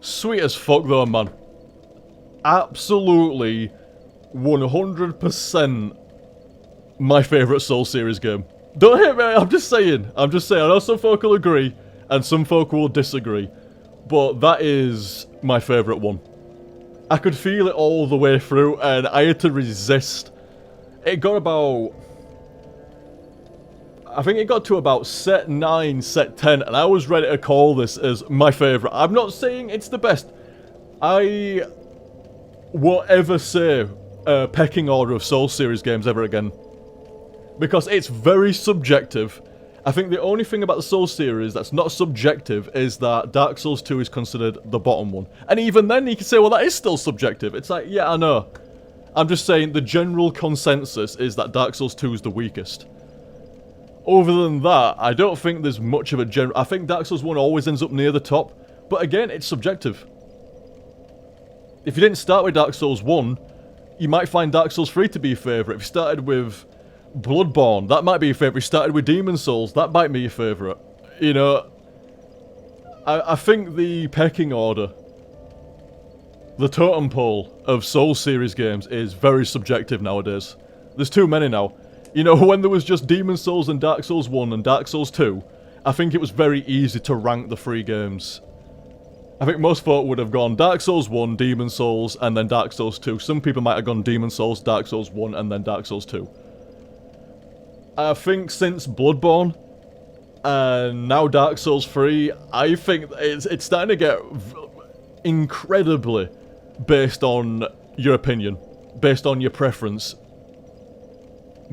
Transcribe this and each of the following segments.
Sweet as fuck though, man. Absolutely 100% my favourite Soul series game. Don't hit me, I'm just saying. I know some folk will agree, and some folk will disagree. But that is my favourite one. I could feel it all the way through, and I had to resist. It got about... I think it got to about set 9, set 10, and I was ready to call this as my favourite. I'm not saying it's the best. I won't ever say pecking order of Soul series games ever again. Because it's very subjective. I think the only thing about the Soul series that's not subjective is that Dark Souls 2 is considered the bottom one. And even then you can say, well, that is still subjective. It's like, yeah, I know. I'm just saying the general consensus is that Dark Souls 2 is the weakest. Other than that, I don't think there's much of a general... I think Dark Souls 1 always ends up near the top. But again, it's subjective. If you didn't start with Dark Souls 1, you might find Dark Souls 3 to be your favourite. If you started with Bloodborne, that might be your favourite. If you started with Demon Souls, that might be your favourite. You know, I think the pecking order, the totem pole of Soul series games is very subjective nowadays. There's too many now. You know, when there was just Demon Souls and Dark Souls 1 and Dark Souls 2, I think it was very easy to rank the three games. I think most folk would have gone Dark Souls 1, Demon Souls, and then Dark Souls 2. Some people might have gone Demon Souls, Dark Souls 1, and then Dark Souls 2. I think since Bloodborne, and now Dark Souls 3, I think it's starting to get incredibly based on your opinion, based on your preference,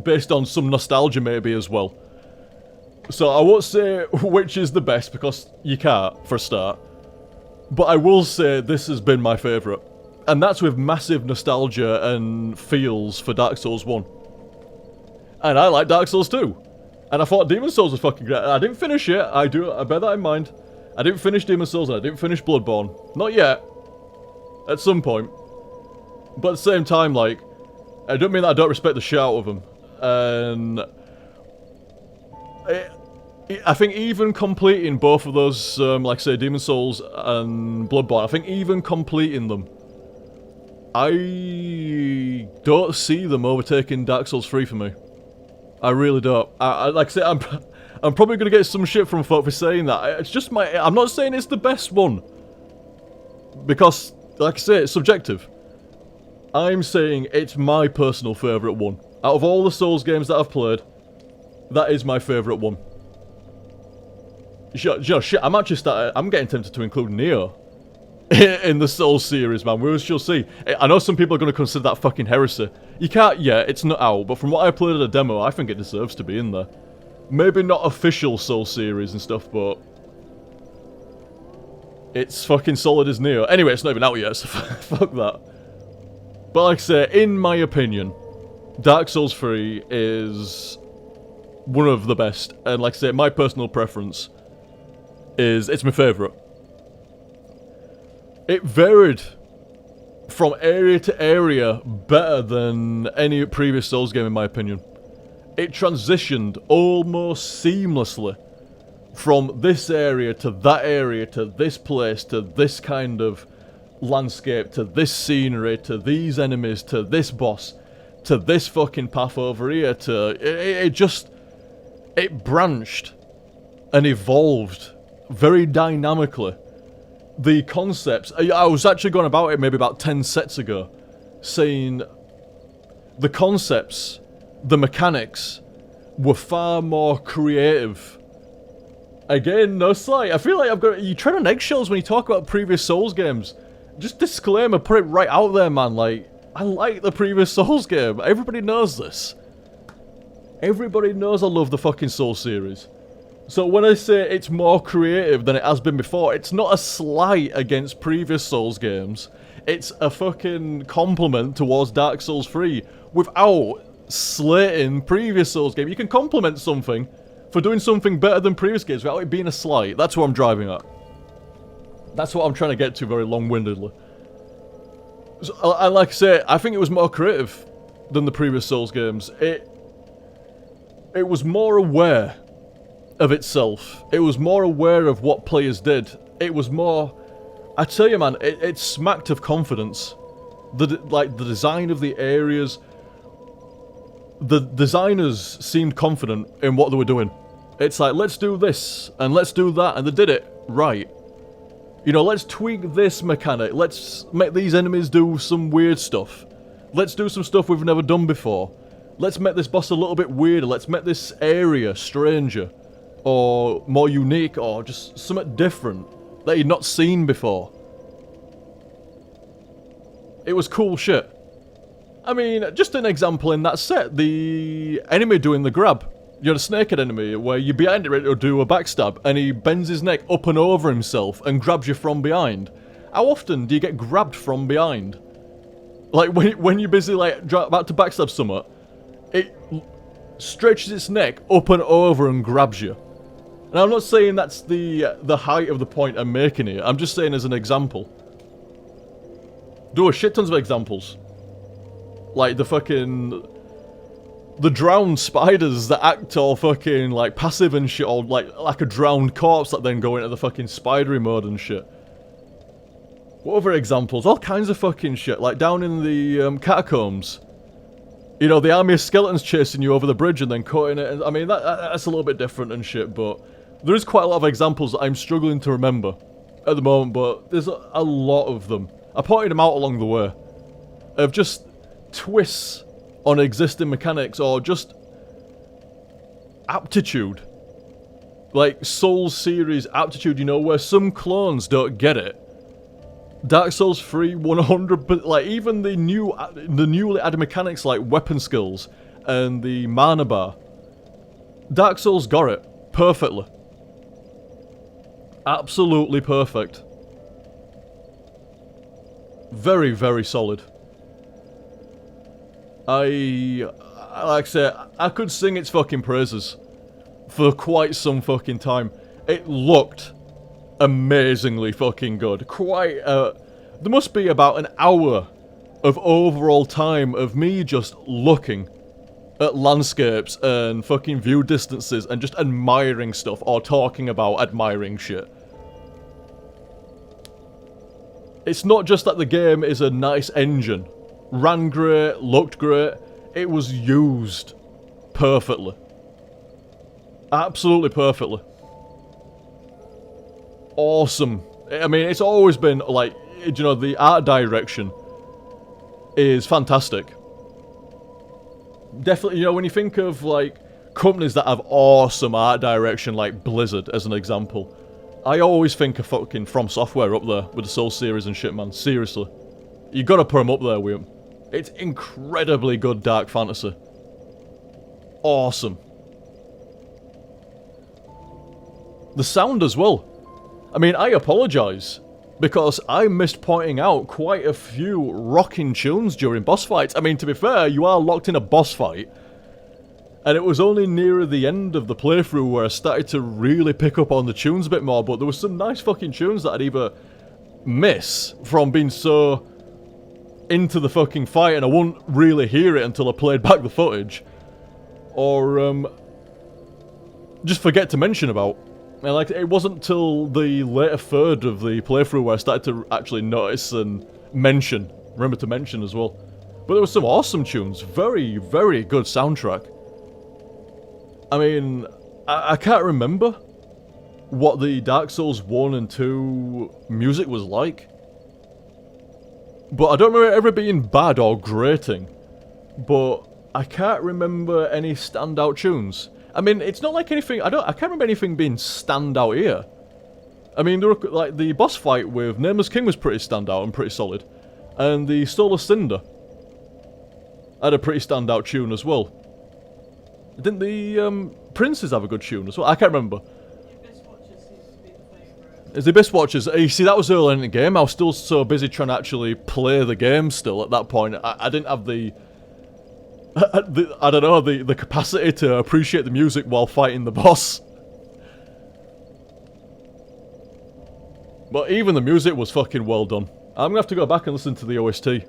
based on some nostalgia maybe as well. So I won't say which is the best, because you can't, for a start. But I will say this has been my favourite. And that's with massive nostalgia and feels for Dark Souls 1. And I like Dark Souls 2. And I thought Demon Souls was fucking great. I didn't finish it, I bear that in mind. I didn't finish Demon Souls and I didn't finish Bloodborne. Not yet. At some point. But at the same time, like, I don't mean that I don't respect the shit out of them. And I think even completing both of those, like say Demon Souls and Bloodborne, I think even completing them, I don't see them overtaking Dark Souls 3 for me. I really don't. Like I say, I'm probably gonna get some shit from folk for saying that. It's just I'm not saying it's the best one, because, like I say, it's subjective. I'm saying it's my personal favourite one. Out of all the Souls games that I've played, that is my favourite one. Shit, I'm getting tempted to include Neo in the Souls series, man. We shall see. I know some people are going to consider that fucking heresy. You can't yet, it's not out, but from what I played at a demo, I think it deserves to be in there. Maybe not official Souls series and stuff, but it's fucking solid as Neo. Anyway, it's not even out yet, so fuck that. But like I say, in my opinion, Dark Souls 3 is one of the best, and like I say, my personal preference is it's my favourite. It varied from area to area better than any previous Souls game in my opinion. It transitioned almost seamlessly from this area to that area to this place to this kind of landscape to this scenery to these enemies to this boss to this fucking path over here to... It branched and evolved very dynamically. The concepts... I was actually going about it maybe about 10 sets ago, saying the concepts, the mechanics, were far more creative. Again, no slight. I feel like you tread on eggshells when you talk about previous Souls games. Just disclaimer, put it right out there, man. Like, I like the previous Souls game. Everybody knows this. Everybody knows I love the fucking Souls series. So when I say it's more creative than it has been before, it's not a slight against previous Souls games. It's a fucking compliment towards Dark Souls 3 without slating previous Souls games. You can compliment something for doing something better than previous games without it being a slight. That's what I'm driving at. That's what I'm trying to get to very long-windedly. So, like I say, I think it was more creative than the previous Souls games. It was more aware of itself. It was more aware of what players did. It was more I tell you, man, it smacked of confidence. The design of the areas. The designers seemed confident in what they were doing. It's like, let's do this, and let's do that, and they did it right. You know, let's tweak this mechanic, let's make these enemies do some weird stuff. Let's do some stuff we've never done before. Let's make this boss a little bit weirder, let's make this area stranger. Or more unique, or just something different that you'd not seen before. It was cool shit. I mean, just an example in that set, the enemy doing the grab. You're a snakehead enemy where you're behind it ready to do a backstab and he bends his neck up and over himself and grabs you from behind. How often do you get grabbed from behind? Like when you're busy like about to backstab someone, it stretches its neck up and over and grabs you. And I'm not saying that's the height of the point I'm making here, I'm just saying as an example. There were shit tons of examples. Like the drowned spiders that act all fucking like passive and shit, or like a drowned corpse that then go into the fucking spidery mode and shit. What other examples? All kinds of fucking shit, like down in the catacombs. You know, the army of skeletons chasing you over the bridge and then cutting it. I mean, that's a little bit different and shit, but there is quite a lot of examples that I'm struggling to remember at the moment, but there's a lot of them. I pointed them out along the way. Of just twists on existing mechanics, or just aptitude. Like Souls series aptitude, you know, where some clones don't get it. Dark Souls 3, 100%, like even the newly added mechanics like weapon skills and the mana bar. Dark Souls got it perfectly. Absolutely perfect. Very, very solid. Like I say, I could sing its fucking praises for quite some fucking time. It looked amazingly fucking good. There must be about an hour of overall time of me just looking at landscapes and fucking view distances and just admiring stuff or talking about admiring shit. It's not just that the game is a nice engine. Ran great, looked great, it was used perfectly. Absolutely perfectly. Awesome. I mean, it's always been, like, you know, the art direction is fantastic. Definitely, you know, when you think of, like, companies that have awesome art direction, like Blizzard, as an example, I always think of fucking From Software up there with the Soul series and shit, man. Seriously. You gotta put them up there with them. It's incredibly good dark fantasy. Awesome. The sound as well. I mean, I apologise, because I missed pointing out quite a few rocking tunes during boss fights. I mean, to be fair, you are locked in a boss fight, and it was only nearer the end of the playthrough where I started to really pick up on the tunes a bit more, but there was some nice fucking tunes that I'd either miss from being so into the fucking fight and I wouldn't really hear it until I played back the footage, or just forget to mention about. And like, it wasn't till the later third of the playthrough where I started to actually notice and remember to mention as well. But there were some awesome tunes, very, very good soundtrack. I mean, I can't remember what the Dark Souls 1 and 2 music was like. But I don't remember it ever being bad or grating. But I can't remember any standout tunes. I mean, it's not like anything, I can't remember anything being standout here. I mean, there were, like, the boss fight with Nameless King was pretty standout and pretty solid. And the Solar Cinder had a pretty standout tune as well. Didn't the Princes have a good tune as well? I can't remember. It's the Abyss Watchers. You see, that was early in the game. I was still so busy trying to actually play the game still at that point. I didn't have the I don't know, the capacity to appreciate the music while fighting the boss. But even the music was fucking well done. I'm gonna have to go back and listen to the OST.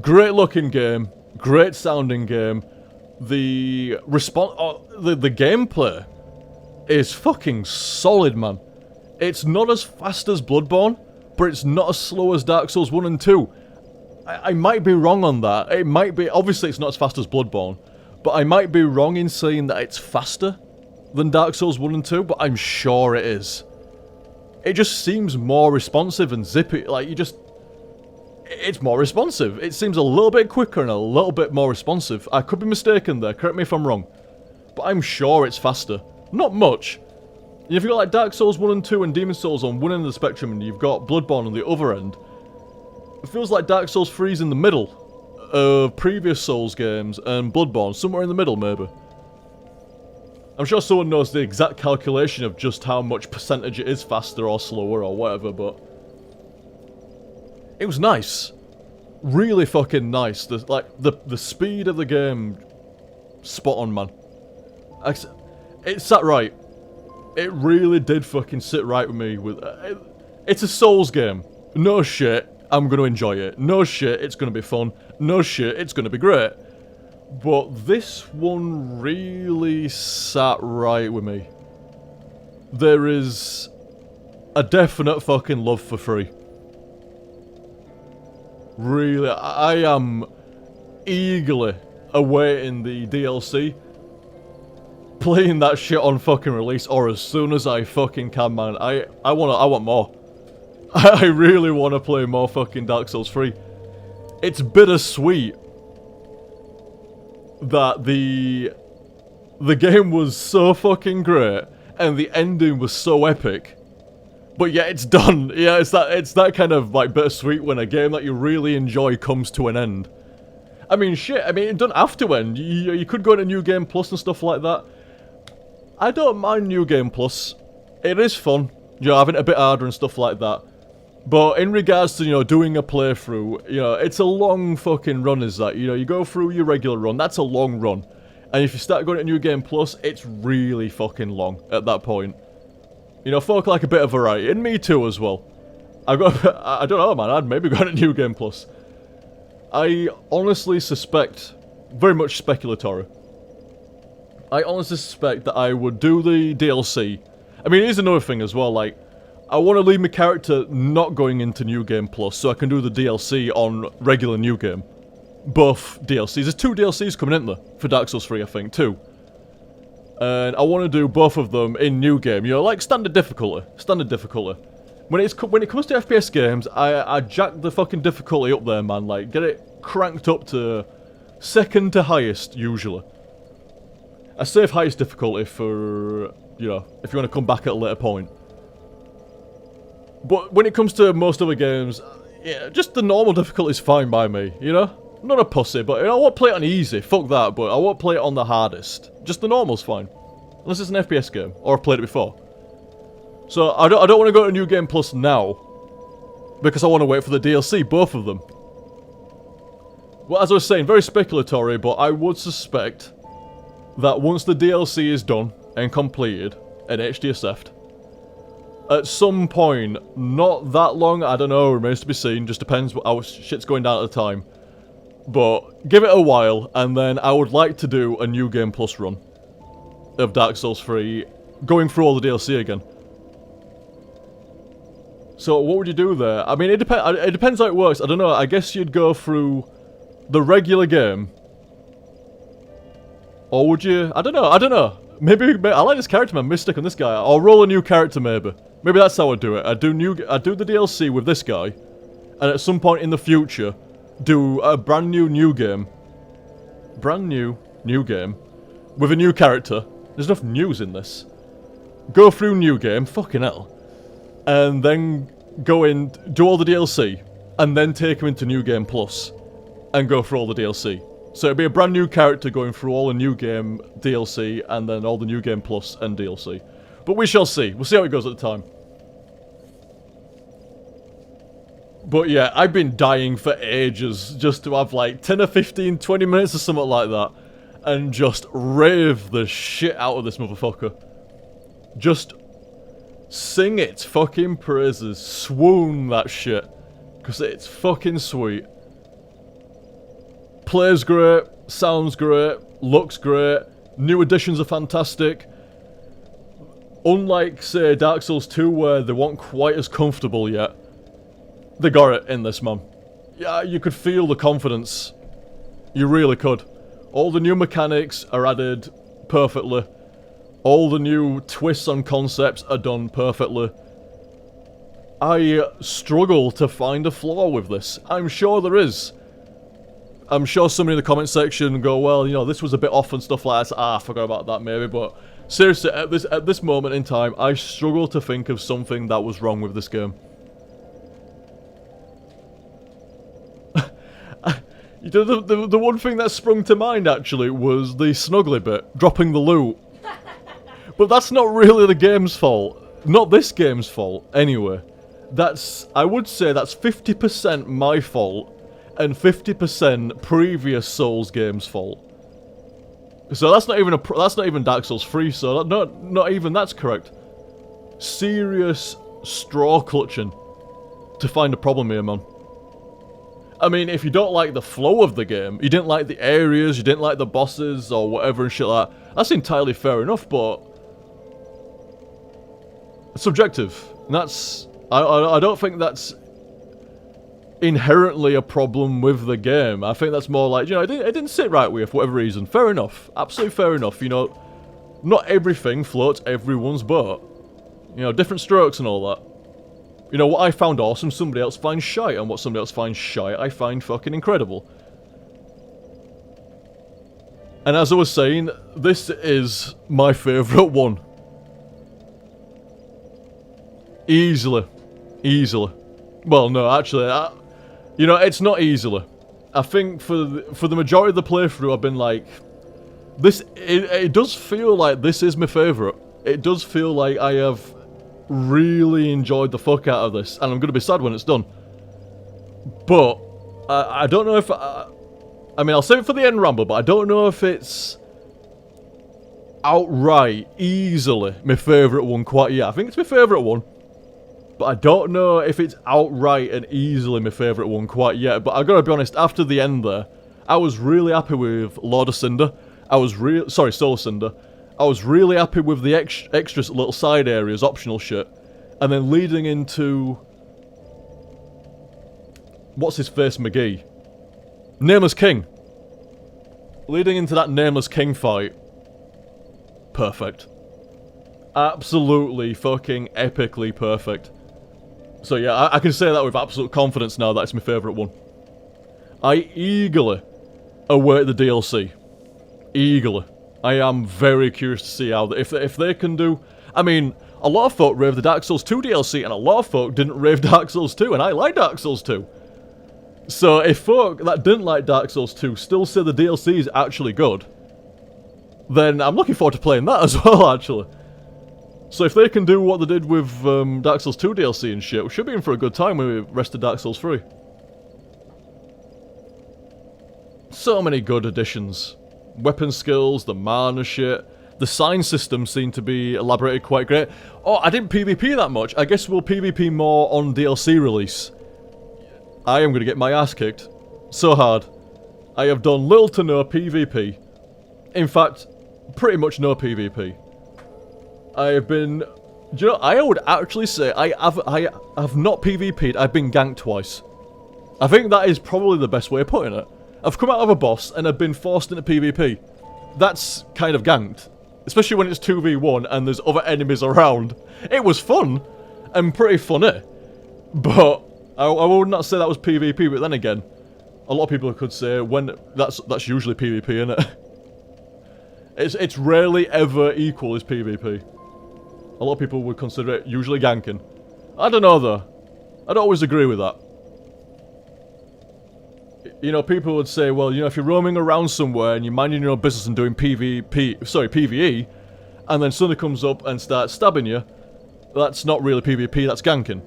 Great looking game, great sounding game. The gameplay is fucking solid, man. It's not as fast as Bloodborne, but it's not as slow as Dark Souls 1 and 2. I might be wrong on that. It might be... Obviously, it's not as fast as Bloodborne, but I might be wrong in saying that it's faster than Dark Souls 1 and 2, but I'm sure it is. It just seems more responsive and zippy. Like, you just... It's more responsive. It seems a little bit quicker and a little bit more responsive. I could be mistaken there. Correct me if I'm wrong. But I'm sure it's faster. Not much. If you've got like Dark Souls 1 and 2 and Demon Souls on one end of the spectrum and you've got Bloodborne on the other end, it feels like Dark Souls 3 is in the middle of previous Souls games and Bloodborne, somewhere in the middle maybe. I'm sure someone knows the exact calculation of just how much percentage it is faster or slower or whatever, but... It was nice. Really fucking nice. The speed of the game, spot on, man. It sat right. It really did fucking sit right with me. It's a Souls game. No shit, I'm gonna enjoy it. No shit, it's gonna be fun. No shit, it's gonna be great. But this one really sat right with me. There is a definite fucking love for free. Really, I am eagerly awaiting the DLC. Playing that shit on fucking release, or as soon as I fucking can, man. I want more. I really want to play more fucking Dark Souls 3. It's bittersweet that the game was so fucking great and the ending was so epic, but yeah, it's done. Yeah, it's that kind of like bittersweet when a game that you really enjoy comes to an end. I mean, shit. I mean, it doesn't have to end. You could go into New Game Plus and stuff like that. I don't mind New Game Plus. It is fun, you know, having it a bit harder and stuff like that. But in regards to, you know, doing a playthrough, you know, it's a long fucking run, is that. You know, you go through your regular run, that's a long run. And if you start going to New Game Plus, it's really fucking long at that point. You know, folk like a bit of variety, and me too as well. I don't know, man, I'd maybe go to New Game Plus. I honestly suspect, very much speculatory, I honestly suspect that I would do the DLC. I mean, here's another thing as well, like, I want to leave my character not going into New Game Plus, so I can do the DLC on regular New Game. Both DLCs. There's 2 DLCs coming in there, for Dark Souls 3, I think, 2. And I want to do both of them in New Game, you know, like standard difficulty. Standard difficulty. When it comes to FPS games, I jack the fucking difficulty up there, man, like, get it cranked up to second to highest, usually. I save highest difficulty for, you know, if you want to come back at a later point. But when it comes to most other games, yeah, just the normal difficulty is fine by me, you know? I'm not a pussy, but I won't play it on easy, fuck that, but I won't play it on the hardest. Just the normal's fine. Unless it's an FPS game, or I've played it before. So I don't want to go to New Game Plus now, because I want to wait for the DLC, both of them. Well, as I was saying, very speculatory, but I would suspect that once the DLC is done and completed and HTSF'd, at some point, not that long, I don't know, remains to be seen, just depends how shit's going down at the time, but give it a while, and then I would like to do a New Game Plus run of Dark Souls 3, going through all the DLC again. So what would you do there? I mean, it depends how it works. I don't know, I guess you'd go through the regular game. Or would you... I don't know. Maybe I like this character, man. Mystic on this guy. I'll roll a new character, maybe. Maybe that's how I'd do it. I'd do the DLC with this guy, and at some point in the future, do a brand new game. Brand new game. With a new character. There's enough news in this. Go through new game, fucking hell. And then go in, do all the DLC, and then take him into New Game Plus, and go through all the DLC. So it'd be a brand new character going through all the New Game DLC, and then all the New Game Plus and DLC. But we shall see. We'll see how it goes at the time. But yeah, I've been dying for ages just to have like 10 or 15, 20 minutes or something like that, and just rave the shit out of this motherfucker. Just sing its fucking praises. Swoon that shit. Because it's fucking sweet. Plays great, sounds great, looks great, new additions are fantastic. unlike, say, Dark Souls 2, where they weren't quite as comfortable yet, they got it in this, man. Yeah, you could feel the confidence. You really could. All the new mechanics are added perfectly. All the new twists on concepts are done perfectly. I struggle to find a flaw with this. I'm sure there is. I'm sure somebody in the comment section go, well, you know, this was a bit off and stuff like that. I forgot about that maybe, but seriously, at this moment in time, I struggle to think of something that was wrong with this game. The one thing that sprung to mind, actually, was the snuggly bit, dropping the loot. But that's not really the game's fault. Not this game's fault, anyway. I would say that's 50% my fault, and 50% previous Souls game's fault. So that's not even Dark Souls 3, so not even that's correct. Serious straw clutching to find a problem here, man. I mean, if you don't like the flow of the game, you didn't like the areas, you didn't like the bosses, or whatever and shit like that, that's entirely fair enough, but it's subjective. And that's... I don't think that's inherently a problem with the game. I think that's more like, you know, it didn't sit right with you for whatever reason. Fair enough. Absolutely fair enough. You know, not everything floats everyone's boat. You know, different strokes and all that. You know, what I found awesome, somebody else finds shite, and what somebody else finds shite, I find fucking incredible. And as I was saying, this is my favourite one. Easily. Easily. Well, no, actually, you know, it's not easily. I think for the majority of the playthrough, I've been like, it does feel like this is my favourite. It does feel like I have really enjoyed the fuck out of this, and I'm going to be sad when it's done. But, I don't know if... I mean, I'll save it for the end ramble, but I don't know if it's outright, easily, my favourite one quite yet. I think it's my favourite one. But I don't know if it's outright and easily my favourite one quite yet. But I gotta be honest, after the end there, I was really happy with Lord of Cinder. Sorry, Soul Cinder. I was really happy with the extra little side areas, optional shit. And then leading into... what's his face, McGee? Nameless King. Leading into that Nameless King fight. Perfect. Absolutely fucking epically perfect. So yeah, I can say that with absolute confidence now that it's my favourite one. I eagerly await the DLC. Eagerly. I am very curious to see how... if they can do... I mean, a lot of folk raved the Dark Souls 2 DLC, and a lot of folk didn't rave Dark Souls 2, and I like Dark Souls 2. So if folk that didn't like Dark Souls 2 still say the DLC is actually good, then I'm looking forward to playing that as well, actually. So if they can do what they did with Dark Souls 2 DLC and shit, we should be in for a good time when we rest of Dark Souls 3. So many good additions. Weapon skills, the mana shit. The sign system seemed to be elaborated quite great. Oh, I didn't PvP that much. I guess we'll PvP more on DLC release. I am going to get my ass kicked. So hard. I have done little to no PvP. In fact, pretty much no PvP. I have been... do you know, I would actually say I have not PvP'd, I've been ganked twice. I think that is probably the best way of putting it. I've come out of a boss and I've been forced into PvP. That's kind of ganked. Especially when it's 2v1 and there's other enemies around. It was fun. And pretty funny. But I would not say that was PvP, but then again, a lot of people could say when that's usually PvP, isn't it? It's rarely ever equal as PvP. A lot of people would consider it usually ganking. I don't know though. I don't always agree with that. You know, people would say, well, you know, if you're roaming around somewhere and you're minding your own business and doing PvE, and then somebody comes up and starts stabbing you, that's not really PvP, that's ganking.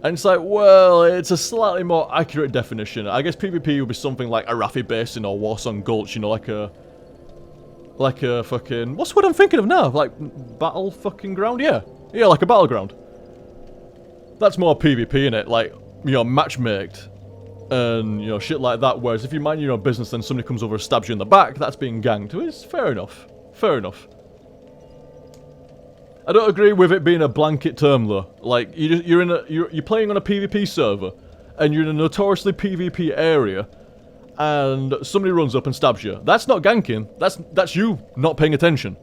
And it's like, well, it's a slightly more accurate definition. I guess PvP would be something like Arathi Basin or Warsong Gulch, you know, like a fucking... what's what I'm thinking of now? Like, battle fucking ground? Yeah. Yeah, like a battleground. That's more PvP, innit? Like, you know, matchmaked. And, you know, shit like that. Whereas if you mind your own business, then somebody comes over and stabs you in the back, that's being ganked. It's fair enough. Fair enough. I don't agree with it being a blanket term though. Like you're playing on a PvP server, and you're in a notoriously PvP area, and somebody runs up and stabs you. That's not ganking. That's you not paying attention.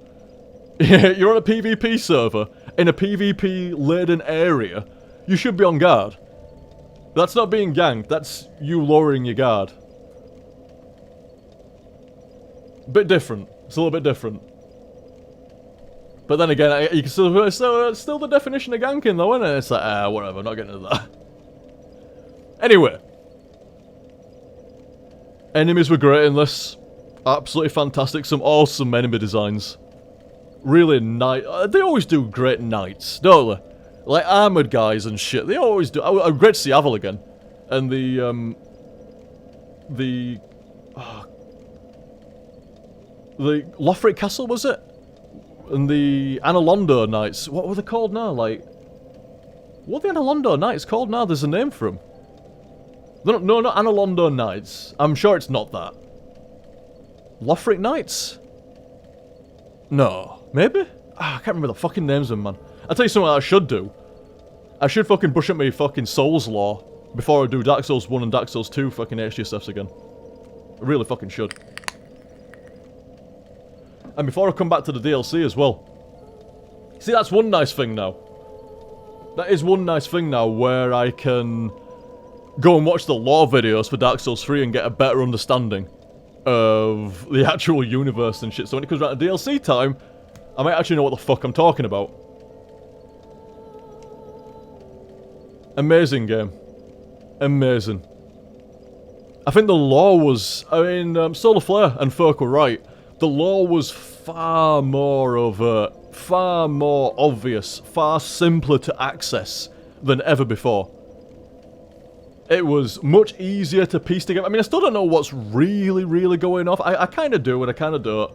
You're on a PvP server in a PvP laden area. You should be on guard. That's not being ganked. That's you lowering your guard. Bit different. It's a little bit different. But then again, you can still, it's still the definition of ganking though, isn't it? It's like, whatever, not getting into that. Anyway. Enemies were great in this. Absolutely fantastic. Some awesome enemy designs. Really nice. They always do great knights, don't they? Like armored guys and shit. They always do. I'm great to see OverTheGun. And the Lothric Castle, was it? And the Analondo Knights. What were they called now? Like, what are the Analondo Knights called now? There's a name for them. No, not Analondo Knights. I'm sure it's not that. Lothric Knights? No. Maybe? I can't remember the fucking names of them, man. I'll tell you something I should do. I should fucking brush up my fucking Souls lore before I do Dark Souls 1 and Dark Souls 2 fucking HTSFs again. I really fucking should. And before I come back to the DLC as well. See, that's one nice thing now. That is one nice thing now, where I can go and watch the lore videos for Dark Souls 3 and get a better understanding of the actual universe and shit. So when it comes around to DLC time, I might actually know what the fuck I'm talking about. Amazing game. Amazing. I think the lore was... I mean, Solar Flare and Folk were right. The lore was far more overt, far more obvious, far simpler to access than ever before. It was much easier to piece together. I mean, I still don't know what's really going off. I kind of do and I kind of don't.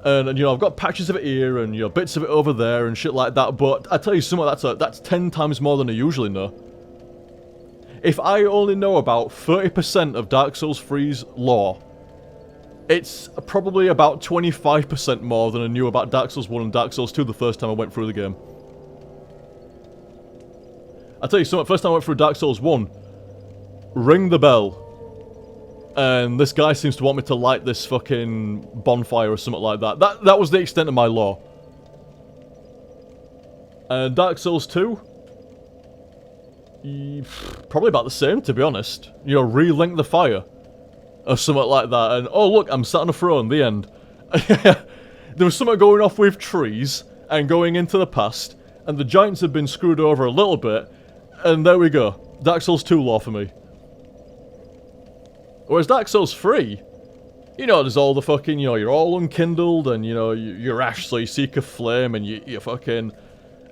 And, you know, I've got patches of it here and, you know, bits of it over there and shit like that. But I tell you something, that's 10 times more than I usually know. If I only know about 30% of Dark Souls 3's lore, it's probably about 25% more than I knew about Dark Souls 1 and Dark Souls 2 the first time I went through the game. I'll tell you something, first time I went through Dark Souls 1, ring the bell, and this guy seems to want me to light this fucking bonfire or something like that. That was the extent of my lore. And Dark Souls 2? Probably about the same, to be honest. You know, re-link the fire. Or something like that, and oh look, I'm sat on a throne, the end. There was something going off with trees, and going into the past, and the giants had been screwed over a little bit, and there we go. Dark Souls 2 lore for me. Whereas Dark Souls 3, you know, there's all the fucking, you know, you're all unkindled, and you know, you're ash, so you seek a flame, and you're fucking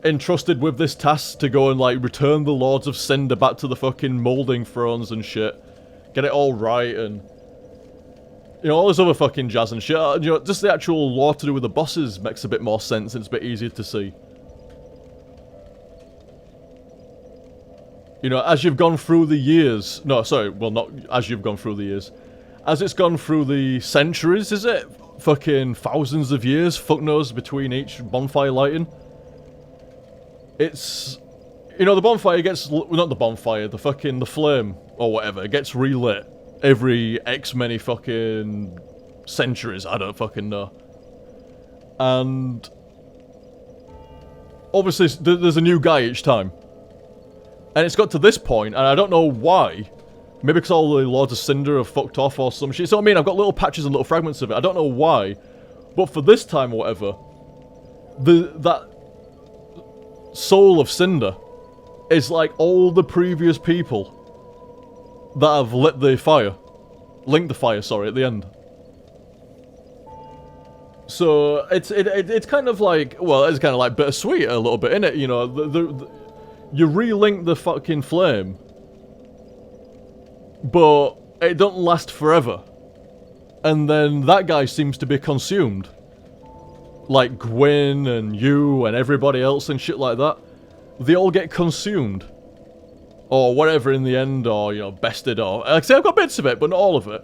entrusted with this task to go and like return the Lords of Cinder back to the fucking moulding thrones and shit. Get it all right, and you know, all this other fucking jazz and shit. You know, just the actual lore to do with the bosses makes a bit more sense and it's a bit easier to see. You know, as you've gone through the years... No, sorry, well, not as you've gone through the years. As it's gone through the centuries, is it? Fucking thousands of years, fuck knows, between each bonfire lighting. It's... You know, the bonfire gets... Not the bonfire, the flame, or whatever, gets relit every X many fucking centuries, I don't fucking know. And obviously there's a new guy each time. And it's got to this point, and I don't know why. Maybe because all the Lords of Cinder have fucked off or some shit. So I mean, I've got little patches and little fragments of it. I don't know why. But for this time or whatever, that soul of Cinder is like all the previous people that have lit the fire. Linked the fire, sorry, at the end. So, it's kind of like, well, it's kind of like bittersweet a little bit, innit? You know, you re-link the fucking flame, but it don't last forever. And then that guy seems to be consumed. Like Gwyn and you and everybody else and shit like that. They all get consumed. Or whatever in the end, or, you know, bested, or... Like I say, I've got bits of it, but not all of it.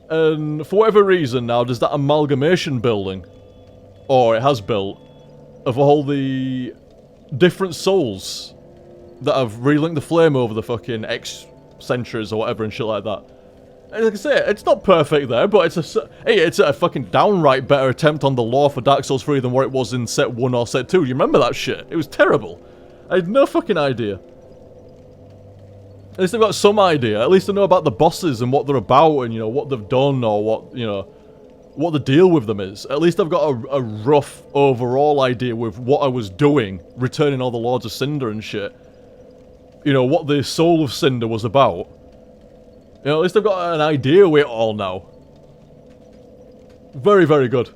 And for whatever reason now, there's that amalgamation building, or it has built, of all the different souls that have relinked the flame over the fucking X centuries or whatever and shit like that. And like I say, it's not perfect there, but it's a fucking downright better attempt on the lore for Dark Souls 3 than what it was in set 1 or set 2. You remember that shit? It was terrible. I had no fucking idea. At least I've got some idea. At least I know about the bosses and what they're about and, you know, what they've done or what, you know, what the deal with them is. At least I've got a rough overall idea with what I was doing, returning all the Lords of Cinder and shit. You know, what the Soul of Cinder was about. You know, at least I've got an idea with it all now. Very, very good.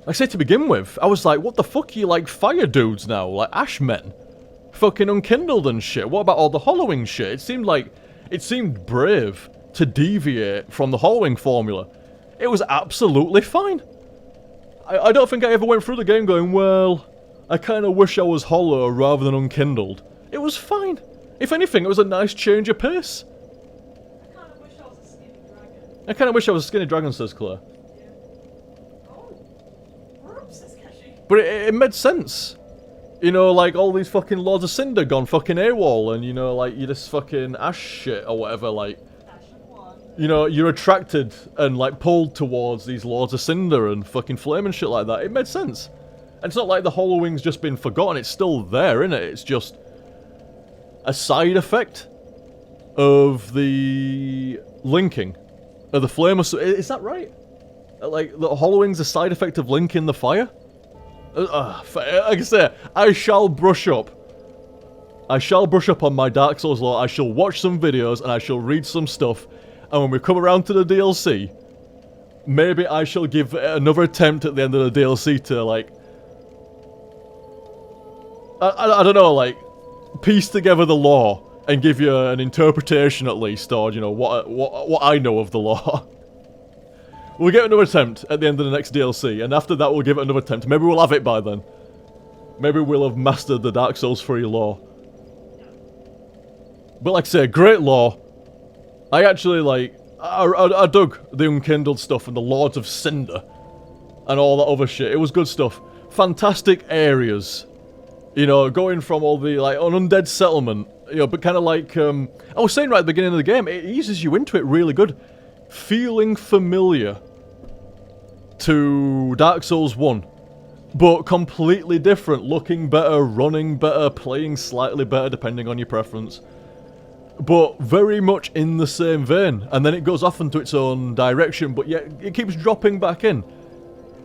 Like I said to begin with, I was like, what the fuck are you like fire dudes now? Like Ashmen? Fucking unkindled and shit. What about all the hollowing shit? It seemed brave to deviate from the hollowing formula. It was absolutely fine. I don't think I ever went through the game going, well, I kind of wish I was hollow rather than unkindled. It was fine. If anything, it was a nice change of pace. I kind of wish I was a skinny dragon, says Claire. Yeah. Oh, whoops, says Kashi. But it made sense. You know, like, all these fucking Lords of Cinder gone fucking AWOL, and, you know, like, you just fucking ash shit or whatever, like... You know, you're attracted and, like, pulled towards these Lords of Cinder and fucking flame and shit like that. It made sense. And it's not like the Hollowing's just been forgotten, it's still there, innit? It's just... a side effect of the linking. Of the flame, is that right? Like, the Hollowing's a side effect of linking the fire? Like I say, I shall brush up. I shall brush up on my Dark Souls lore, I shall watch some videos, and I shall read some stuff. And when we come around to the DLC, maybe I shall give it another attempt at the end of the DLC to, like... I don't know, like, piece together the lore. And give you an interpretation at least, or, you know, what I know of the lore. We'll get another attempt at the end of the next DLC, and after that we'll give it another attempt. Maybe we'll have it by then. Maybe we'll have mastered the Dark Souls 3 lore. But like I say, great lore. I actually, like, I dug the Unkindled stuff and the Lords of Cinder. And all that other shit. It was good stuff. Fantastic areas. You know, going from all the, like, an undead settlement. You know, but kind of like, I was saying right at the beginning of the game, it eases you into it really good. Feeling familiar to Dark Souls 1. But completely different. Looking better, running better, playing slightly better depending on your preference. But very much in the same vein. And then it goes off into its own direction, but yet it keeps dropping back in.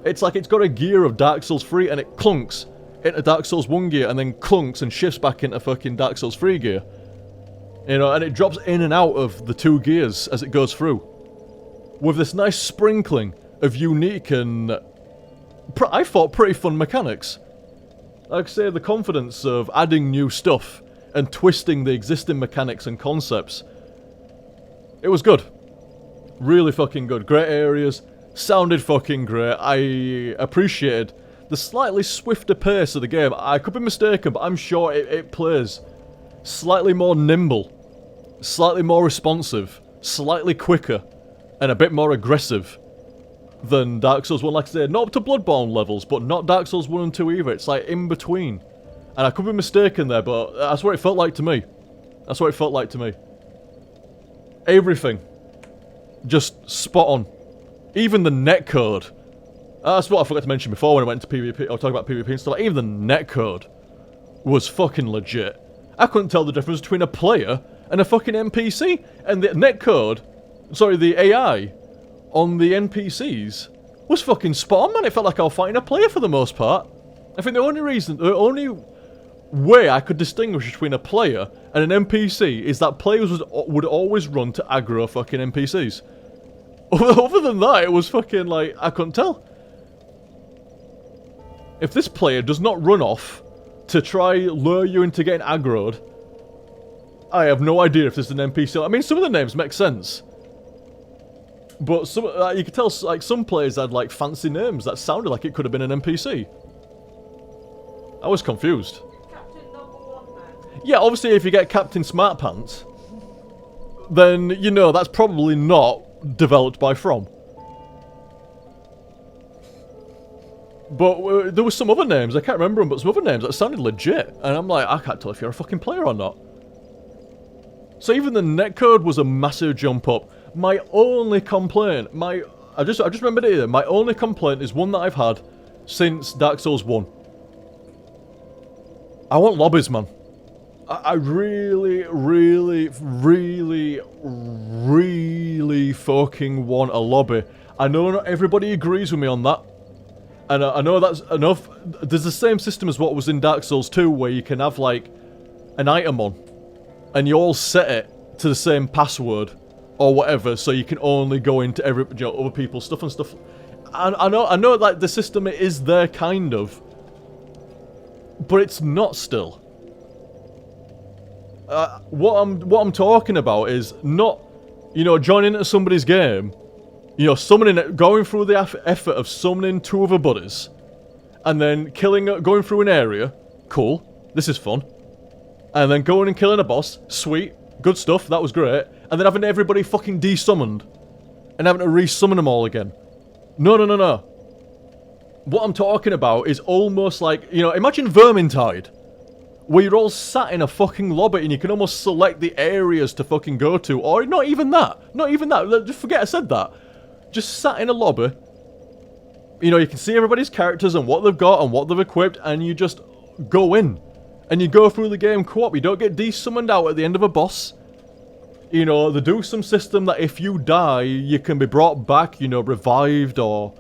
It's like it's got a gear of Dark Souls 3 and it clunks into Dark Souls 1 gear and then clunks and shifts back into fucking Dark Souls 3 gear. You know, and it drops in and out of the two gears as it goes through. With this nice sprinkling of unique and, I thought, pretty fun mechanics. Like I say, the confidence of adding new stuff and twisting the existing mechanics and concepts. It was good. Really fucking good. Great areas. Sounded fucking great. I appreciated the slightly swifter pace of the game. I could be mistaken, but I'm sure it plays slightly more nimble, slightly more responsive, slightly quicker, and a bit more aggressive than Dark Souls 1. Like I said, not up to Bloodborne levels, but not Dark Souls 1 and 2 either. It's like in between. And I could be mistaken there, but that's what it felt like to me. That's what it felt like to me. Everything. Just spot on. Even the netcode. That's what I forgot to mention before when I went into PvP. I was talking about PvP and stuff. Even the netcode was fucking legit. I couldn't tell the difference between a player and a fucking NPC. And the netcode, sorry, the AI on the NPCs was fucking spot on, man. It felt like I was fighting a player for the most part. I think the only way I could distinguish between a player and an NPC is that players would always run to aggro fucking NPCs. Other than that, it was fucking like, I couldn't tell. If this player does not run off to try lure you into getting aggroed, I have no idea if this is an NPC. I mean, some of the names make sense. But some, you could tell, like, some players had, like, fancy names that sounded like it could have been an NPC. I was confused. Captain #1, man. Yeah, obviously if you get Captain Smartpants, then, you know, that's probably not developed by From. But there were some other names, I can't remember them, but some other names that sounded legit. And I'm like, I can't tell if you're a fucking player or not. So even the netcode was a massive jump up. My only complaint, I just remembered it here, my only complaint is one that I've had since Dark Souls 1. I want lobbies, man. I really, really, really, really fucking want a lobby. I know not everybody agrees with me on that. And I know that's enough. There's the same system as what was in Dark Souls 2, where you can have, like, an item on. And you all set it to the same password, or whatever, so you can only go into other people's stuff and stuff. I know, like, the system is there, kind of. But it's not still. What I'm talking about is not, joining into somebody's game, going through the effort of summoning 2 other buddies, and then going through an area, cool, this is fun, and then going and killing a boss, sweet, good stuff, that was great, and then having everybody fucking de-summoned, and having to re-summon them all again. No. What I'm talking about is almost like, imagine Vermintide, where you're all sat in a fucking lobby and you can almost select the areas to fucking go to, or not even that, just forget I said that. Just sat in a lobby, you can see everybody's characters and what they've got and what they've equipped, and you just go in. And you go through the game co-op, you don't get de-summoned out at the end of a boss. They do some system that if you die, you can be brought back, revived, or,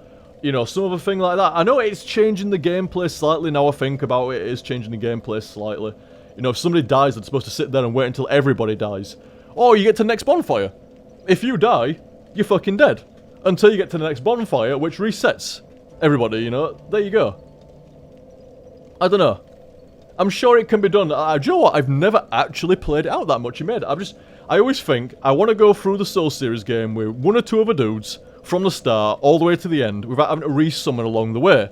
some other thing like that. I know it's changing the gameplay slightly now I think about it, it is changing the gameplay slightly. If somebody dies, they're supposed to sit there and wait until everybody dies. Or you get to the next bonfire. If you die, you're fucking dead. Until you get to the next bonfire, which resets everybody, there you go. I don't know. I'm sure it can be done. Do you know what? I've never actually played it out that much in my head. I always think I want to go through the Soul series game with 1 or 2 other dudes from the start all the way to the end without having to resummon along the way.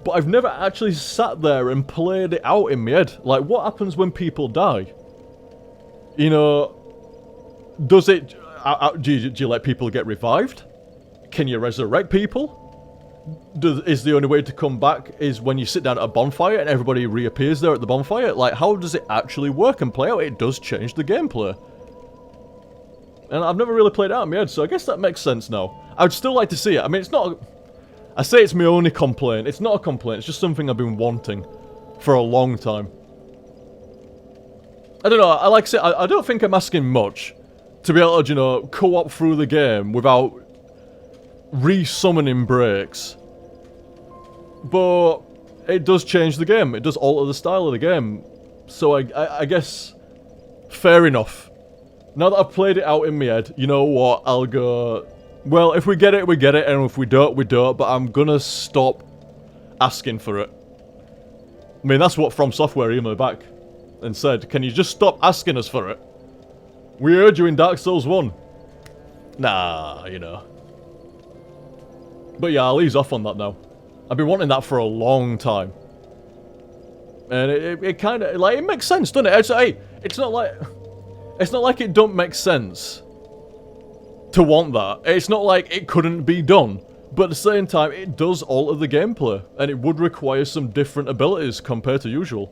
But I've never actually sat there and played it out in my head. Like, what happens when people die? Does it... do you let people get revived? Can you resurrect people? Is the only way to come back is when you sit down at a bonfire and everybody reappears there at the bonfire? Like, how does it actually work and play out? It does change the gameplay. And I've never really played it out in my head, so I guess that makes sense now. I would still like to see it. I mean, it's not... I say it's my only complaint. It's not a complaint, it's just something I've been wanting for a long time. I don't know, like I say, I don't think I'm asking much to be able to, co-op through the game without re-summoning breaks. But it does change the game. It does alter the style of the game. So I guess, fair enough. Now that I've played it out in my head, you know what, I'll go, well, if we get it, we get it, and if we don't, we don't, but I'm gonna stop asking for it. I mean, that's what From Software emailed me back and said, can you just stop asking us for it? We heard you in Dark Souls 1. Nah, But yeah, I'll ease off on that now. I've been wanting that for a long time. And it kind of, like, it makes sense, doesn't it? It's not like it don't make sense to want that. It's not like it couldn't be done. But at the same time, it does alter the gameplay. And it would require some different abilities compared to usual.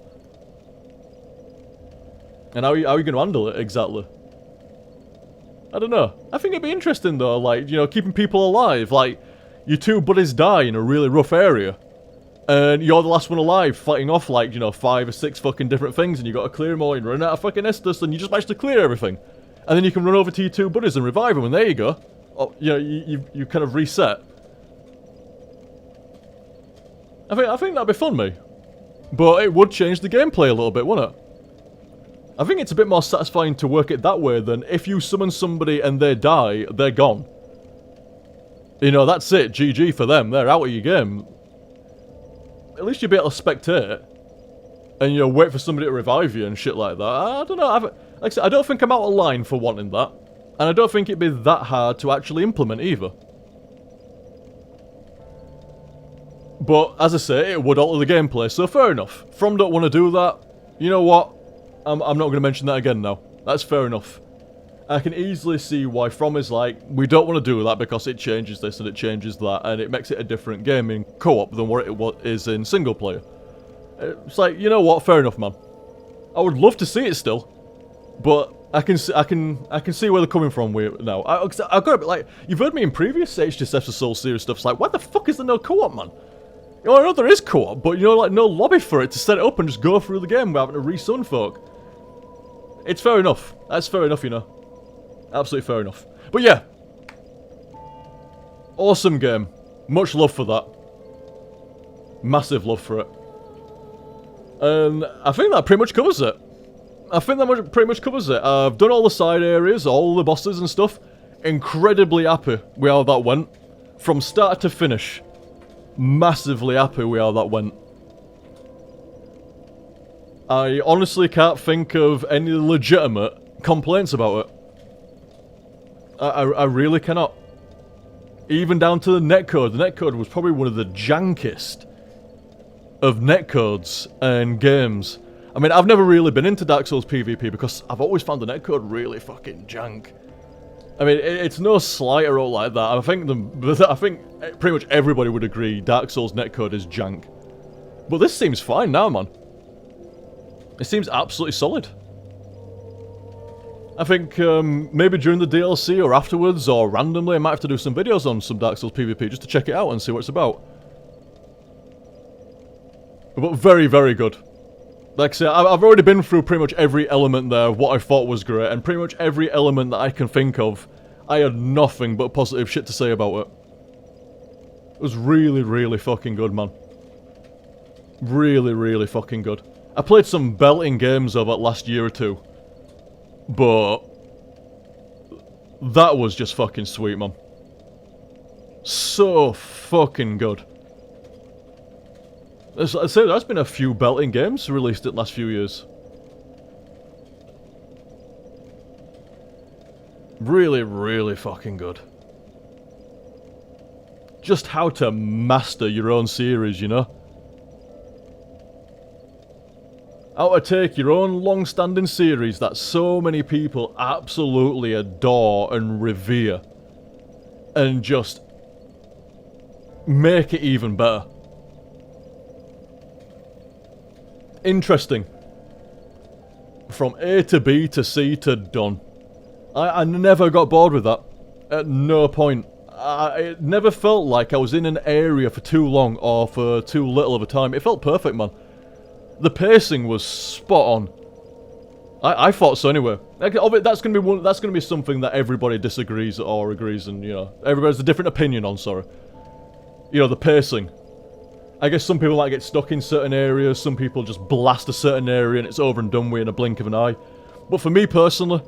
And how are you going to handle it, exactly? I don't know. I think it'd be interesting, though, like, keeping people alive. Like, your 2 buddies die in a really rough area. And you're the last one alive, fighting off, like, 5 or 6 fucking different things, and you got to clear them all, and run out of fucking Estus, and you just managed to clear everything. And then you can run over to your 2 buddies and revive them, and there you go. Oh, you kind of reset. I think that'd be fun, mate. But it would change the gameplay a little bit, wouldn't it? I think it's a bit more satisfying to work it that way than if you summon somebody and they die, they're gone. That's it, GG for them, they're out of your game. At least you'll be able to spectate. And, wait for somebody to revive you and shit like that. I don't know, like I said, I don't think I'm out of line for wanting that. And I don't think it'd be that hard to actually implement either. But, as I say, it would alter the gameplay, so fair enough. From don't want to do that, you know what? I'm not going to mention that again now. That's fair enough. I can easily see why From is like, we don't want to do that because it changes this and it changes that, and it makes it a different game in co-op than what it is in single player. It's like, you know what, fair enough, man. I would love to see it still, but I can see where they're coming from with it now. I've got a bit like, you've heard me in previous HTSF or Soul Series stuff. It's like, why the fuck is there no co-op, man? You know, I know there is co-op, but you know, like no lobby for it to set it up and just go through the game without having to re-sun folk. It's fair enough. That's fair enough, you know. Absolutely fair enough. But yeah, awesome game. Much love for that. Massive love for it. And I think that pretty much covers it. Pretty much covers it. I've done all the side areas, all the bosses and stuff. Incredibly happy with how that went. From start to finish. Massively happy with how that went. I honestly can't think of any legitimate complaints about it. I really cannot. Even down to the netcode. The netcode was probably one of the jankest of netcodes and games. I mean, I've never really been into Dark Souls PvP because I've always found the netcode really fucking jank. I mean, it's no slight or all like that. I think pretty much everybody would agree Dark Souls netcode is jank. But this seems fine now, man. It seems absolutely solid. I think maybe during the DLC or afterwards or randomly I might have to do some videos on some Dark Souls PvP just to check it out and see what it's about. But very, very good. Like I say, I've already been through pretty much every element there, what I thought was great, and pretty much every element that I can think of, I had nothing but positive shit to say about it. It was really, really fucking good, man. Really, really fucking good. I played some belting games over the last year or two, but that was just fucking sweet, man. So fucking good. I'd say there's been a few belting games released in the last few years. Really, really fucking good. Just how to master your own series, you know? How to take your own long-standing series that so many people absolutely adore and revere, and just make it even better. Interesting. From A to B to C to done. I never got bored with that. At no point. It never felt like I was in an area for too long or for too little of a time. It felt perfect, man. The pacing was spot on. I thought so anyway. That's gonna be something that everybody disagrees or agrees, and you know, everybody has a different opinion on. Sorry. You know, the pacing. I guess some people like get stuck in certain areas, some people just blast a certain area and it's over and done with in a blink of an eye. But for me personally,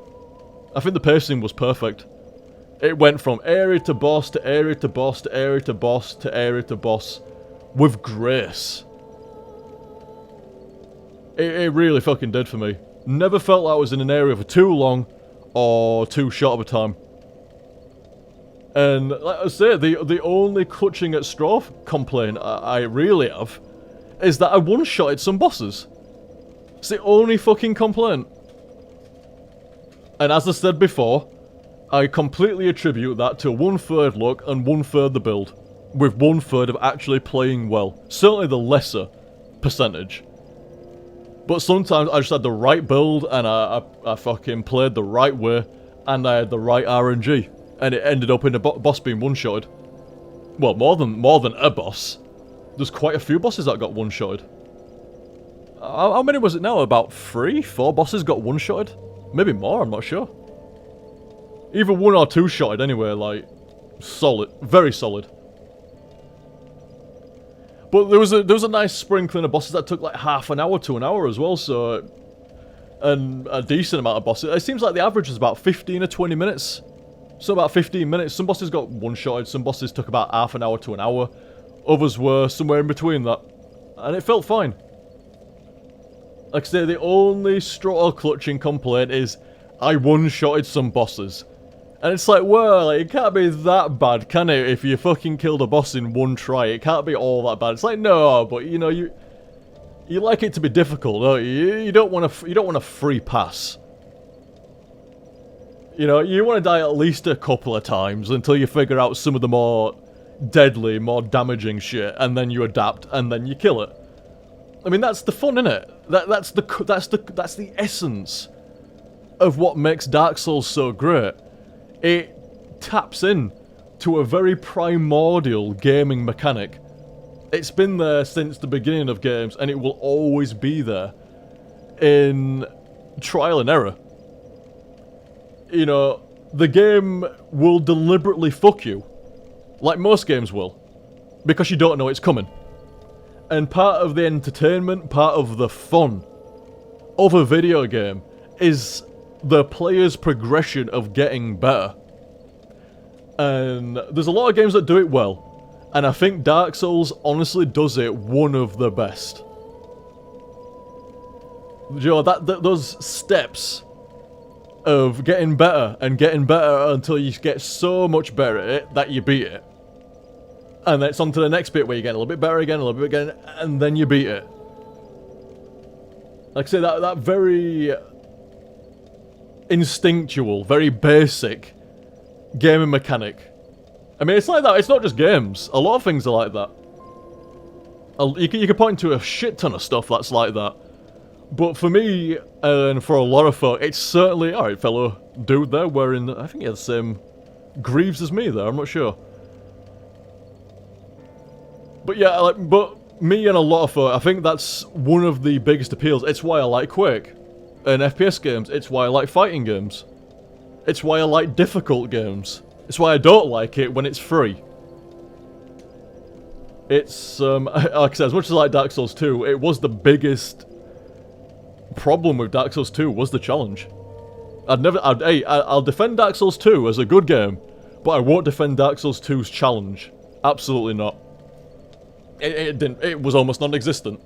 I think the pacing was perfect. It went from area to boss to area to boss to area to boss to area to boss with grace. It really fucking did for me. Never felt like I was in an area for too long or too short of a time. And like I say, the only clutching at straw complaint I really have is that I one-shotted some bosses. It's the only fucking complaint. And as I said before, I completely attribute that to 1/3 luck and 1/3 the build, with 1/3 of actually playing well. Certainly the lesser percentage. But sometimes I just had the right build and I fucking played the right way and I had the right RNG. And it ended up in a boss being one-shotted. Well, more than a boss. There's quite a few bosses that got one-shotted. How many was it now? About 3, 4 bosses got one-shotted? Maybe more, I'm not sure. Either 1 or 2-shotted anyway, like, solid. Very solid. But there was a nice sprinkling of bosses that took like half an hour to an hour as well, so... And a decent amount of bosses. It seems like the average is about 15 or 20 minutes. So about 15 minutes. Some bosses got one-shotted, some bosses took about half an hour to an hour. Others were somewhere in between that. And it felt fine. Like I say, the only straw clutching complaint is I one-shotted some bosses. And it's like, well, it can't be that bad, can it? If you fucking killed a boss in one try, it can't be all that bad. It's like, no, but you know, you like it to be difficult, don't you? You don't want a free pass. You know, you want to die at least a couple of times until you figure out some of the more deadly, more damaging shit, and then you adapt, and then you kill it. I mean, that's the fun, innit? That's the essence of what makes Dark Souls so great. It taps in to a very primordial gaming mechanic. It's been there since the beginning of games, and it will always be there in trial and error. You know, the game will deliberately fuck you, like most games will, because you don't know it's coming. And part of the entertainment, part of the fun of a video game is the player's progression of getting better. And there's a lot of games that do it well, and I think Dark Souls honestly does it one of the best. You know, those steps of getting better and getting better until you get so much better at it that you beat it. And then it's on to the next bit where you get a little bit better again, a little bit again, and then you beat it. Like I say, that very instinctual, very basic gaming mechanic. I mean, it's like that. It's not just games. A lot of things are like that. You can point to a shit ton of stuff that's like that. But for me, and for a lot of folk, it's certainly... Alright, fellow dude there wearing... I think he has the same greaves as me there, I'm not sure. But yeah, but me and a lot of folk, I think that's one of the biggest appeals. It's why I like Quake and FPS games. It's why I like fighting games. It's why I like difficult games. It's why I don't like it when it's free. It's, like I said, as much as I like Dark Souls 2, it was the biggest problem with Dark Souls 2 was the challenge. I'll defend Dark Souls 2 as a good game, but I won't defend Dark Souls 2's challenge. Absolutely not. It was almost non-existent.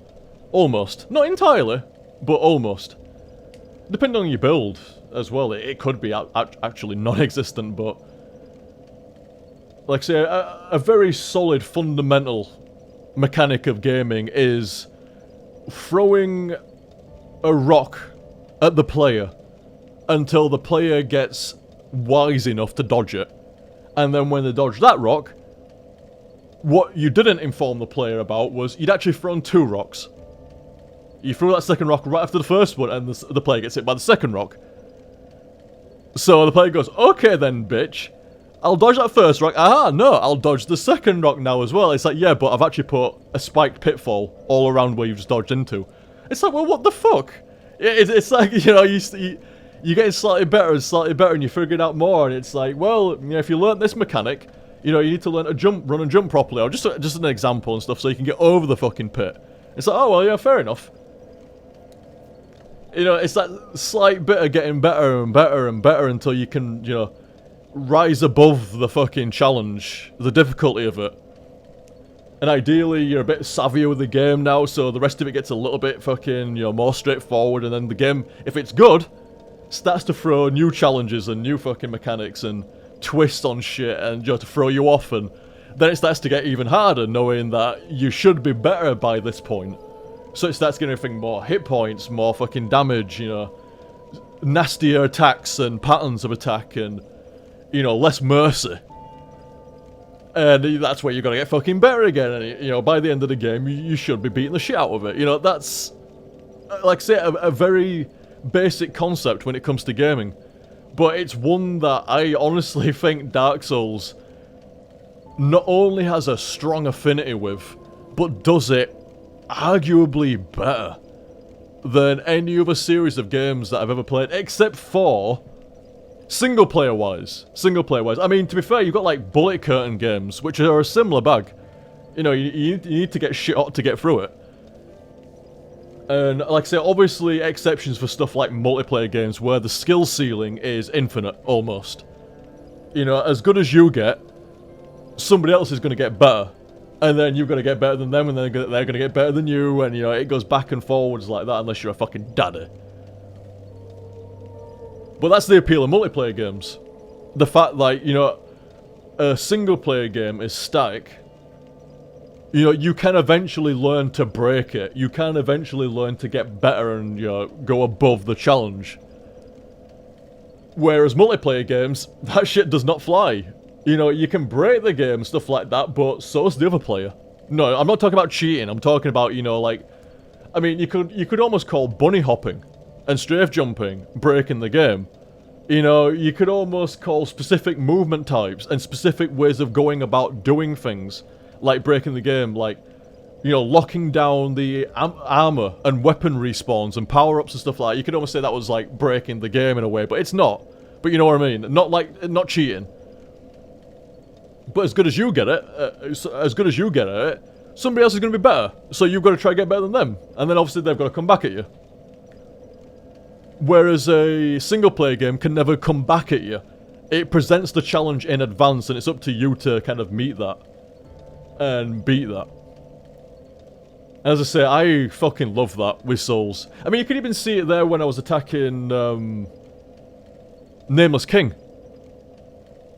Almost. Not entirely, but almost. Depending on your build as well, it could be actually non-existent, but... Like I say, a very solid fundamental mechanic of gaming is throwing a rock at the player until the player gets wise enough to dodge it. And then when they dodge that rock, what you didn't inform the player about was you'd actually thrown 2 rocks. You threw that second rock right after the first one, and the player gets hit by the second rock. So the player goes, okay then, bitch. I'll dodge that first rock. Aha, no, I'll dodge the second rock now as well. It's like, yeah, but I've actually put a spiked pitfall all around where you've just dodged into. It's like, well, what the fuck? It's like, you know, you're getting slightly better, and you're figuring out more, and it's like, well, you know, if you learn this mechanic, you know, you need to learn to run and jump properly, or just an example and stuff, so you can get over the fucking pit. It's like, oh, well, yeah, fair enough. You know, it's that slight bit of getting better and better and better until you can, you know, rise above the fucking challenge, the difficulty of it. And ideally, you're a bit savvier with the game now, so the rest of it gets a little bit fucking, you know, more straightforward, and then the game, if it's good, starts to throw new challenges and new fucking mechanics and twists on shit, and, you know, to throw you off, and then it starts to get even harder, knowing that you should be better by this point. So it starts getting everything more hit points, more fucking damage, you know, nastier attacks and patterns of attack, and, you know, less mercy. And that's where you're gonna get fucking better again, and, you know, by the end of the game, you should be beating the shit out of it. You know, that's, like I say, a very basic concept when it comes to gaming. But it's one that I honestly think Dark Souls not only has a strong affinity with, but does it arguably better than any other series of games that I've ever played, except for single player wise. I mean, to be fair, you've got like bullet curtain games, which are a similar bag. You know, you need to get shit hot to get through it. And like I say, obviously exceptions for stuff like multiplayer games where the skill ceiling is infinite, almost. You know, as good as you get, somebody else is going to get better. And then you've got to get better than them, and then they're going to get better than you, and, you know, it goes back and forwards like that unless you're a fucking daddy. But that's the appeal of multiplayer games. The fact, like, you know, a single-player game is static. You know, you can eventually learn to break it. You can eventually learn to get better and, you know, go above the challenge. Whereas multiplayer games, that shit does not fly. You know, you can break the game, stuff like that, but so's the other player. No, I'm not talking about cheating, I'm talking about, you know, like... I mean, you could almost call bunny hopping and strafe jumping breaking the game. You know, you could almost call specific movement types and specific ways of going about doing things, like breaking the game, like, you know, locking down the armor and weapon respawns and power-ups and stuff like that. You could almost say that was like breaking the game in a way, but it's not. But you know what I mean? Not cheating. But as good as you get it, somebody else is going to be better. So you've got to try to get better than them. And then obviously they've got to come back at you. Whereas a single-player game can never come back at you. It presents the challenge in advance, and it's up to you to kind of meet that. And beat that. As I say, I fucking love that with Souls. I mean, you could even see it there when I was attacking, Nameless King.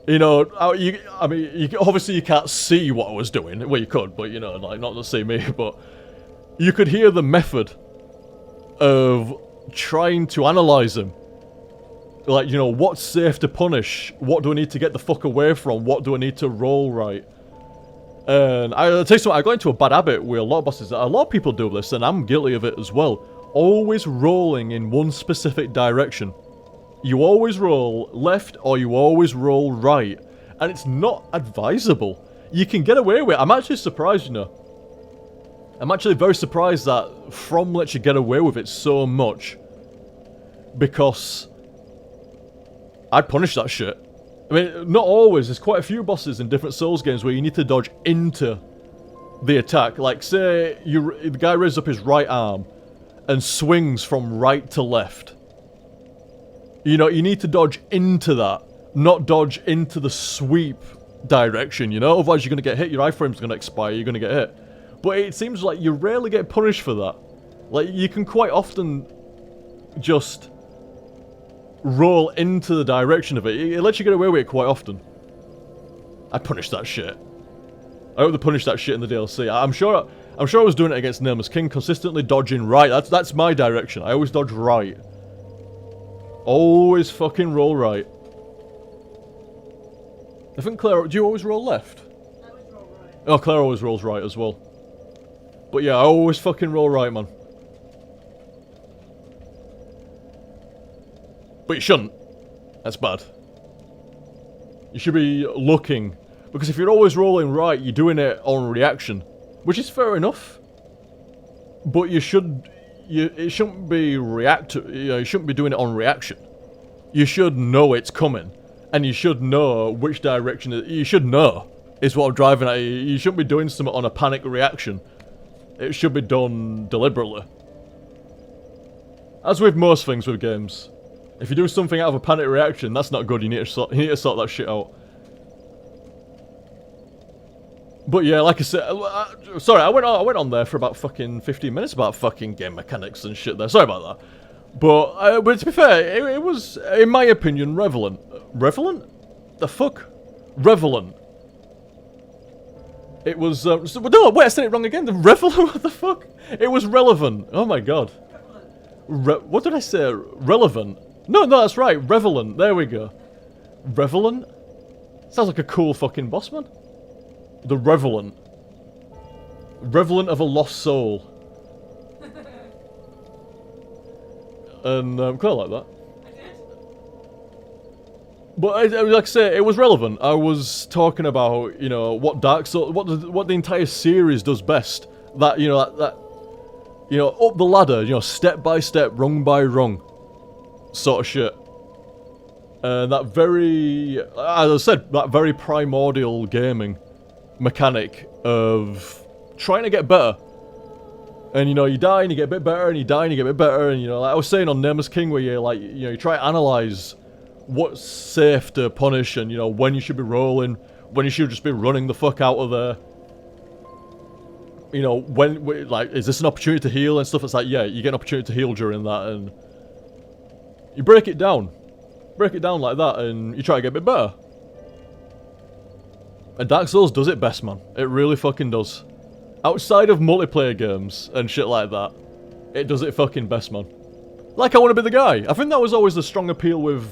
You know, I mean, obviously you can't see what I was doing. Well, you could, but you know, like, not to see me, but... You could hear the method of trying to analyze him. Like, you know, what's safe to punish? What do I need to get the fuck away from? What do I need to roll right? And I'll tell you something, I got into a bad habit with a lot of bosses. A lot of people do this, and I'm guilty of it as well. Always rolling in one specific direction. You always roll left, or you always roll right. And it's not advisable. You can get away with it. I'm actually surprised, you know. I'm actually very surprised that From lets you get away with it so much. Because I'd punish that shit. I mean, not always. There's quite a few bosses in different Souls games where you need to dodge into the attack. Like, say, the guy raises up his right arm and swings from right to left. You know, you need to dodge into that, not dodge into the sweep direction, you know? Otherwise you're going to get hit, your iframe's going to expire, you're going to get hit. But it seems like you rarely get punished for that. Like, you can quite often just roll into the direction of it. It lets you get away with it quite often. I punish that shit. I hope they punish that shit in the DLC. I'm sure I was doing it against Nameless King, consistently dodging right. That's my direction. I always dodge right. Always fucking roll right. I think Claire... Do you always roll left? I always roll right. Oh, Claire always rolls right as well. But yeah, I always fucking roll right, man. But you shouldn't. That's bad. You should be looking. Because if you're always rolling right, you're doing it on reaction. Which is fair enough. But you should... it shouldn't be you shouldn't be doing it on reaction. You should know it's coming. And you should know which direction... You should know, is what I'm driving at. You shouldn't be doing something on a panic reaction. It should be done deliberately. As with most things with games. If you do something out of a panic reaction, that's not good. You need to sort that shit out. But yeah, like I said, sorry, I went on there for about fucking 15 minutes about fucking game mechanics and shit there. Sorry about that. But to be fair, it was, in my opinion, relevant. Relevant? The fuck? Relevant. It was, no, wait, I said it wrong again. The relevant? What the fuck? It was relevant. Oh my god. What did I say? Relevant? No, that's right. Relevant. There we go. Relevant? Sounds like a cool fucking boss, man. The Revelant. Revelant of a lost soul. And quite like that. I did. But like I say, it was relevant. I was talking about, you know, what Dark Souls, what the entire series does best. That, you know, that you know, up the ladder, you know, step by step, rung by rung, sort of shit. And that very, as I said, that very primordial gaming mechanic of trying to get better. And you know, you die and you get a bit better, and you die and you get a bit better, and you know, like I was saying on Nameless King, where you like, you know, you try to analyze what's safe to punish, and you know, when you should be rolling, when you should just be running the fuck out of there. You know, when, like, is this an opportunity to heal and stuff? It's like, yeah, you get an opportunity to heal during that, and you break it down like that, and you try to get a bit better. And Dark Souls does it best, man. It really fucking does. Outside of multiplayer games and shit like that, it does it fucking best, man. Like, I want to be the guy. I think that was always the strong appeal with,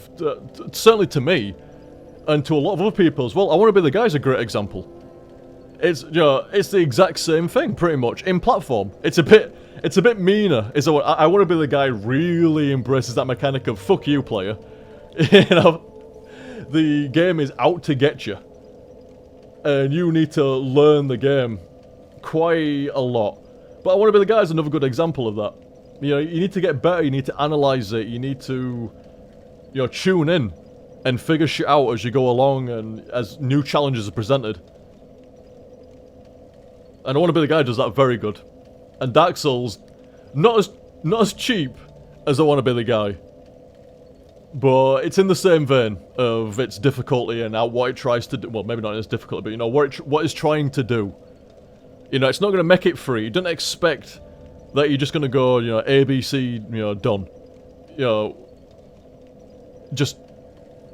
certainly to me, and to a lot of other people as well. I want to be the guy is a great example. It's, you know, it's the exact same thing, pretty much, in platform. It's a bit meaner. I want to be the guy who really embraces that mechanic of, fuck you, player. You know, the game is out to get you. And you need to learn the game quite a lot. But I want to be the guy is another good example of that. You know, you need to get better, you need to analyze it, you need to, you know, tune in and figure shit out as you go along and as new challenges are presented. And I want to be the guy who does that very good. And Dark Souls, not as cheap as I want to be the guy. But it's in the same vein of its difficulty and what it tries to do. Well, maybe not as difficult, but you know, what it's trying to do. You know, it's not going to make it free. You don't expect that you're just going to go, you know, A, B, C, you know, done. You know, just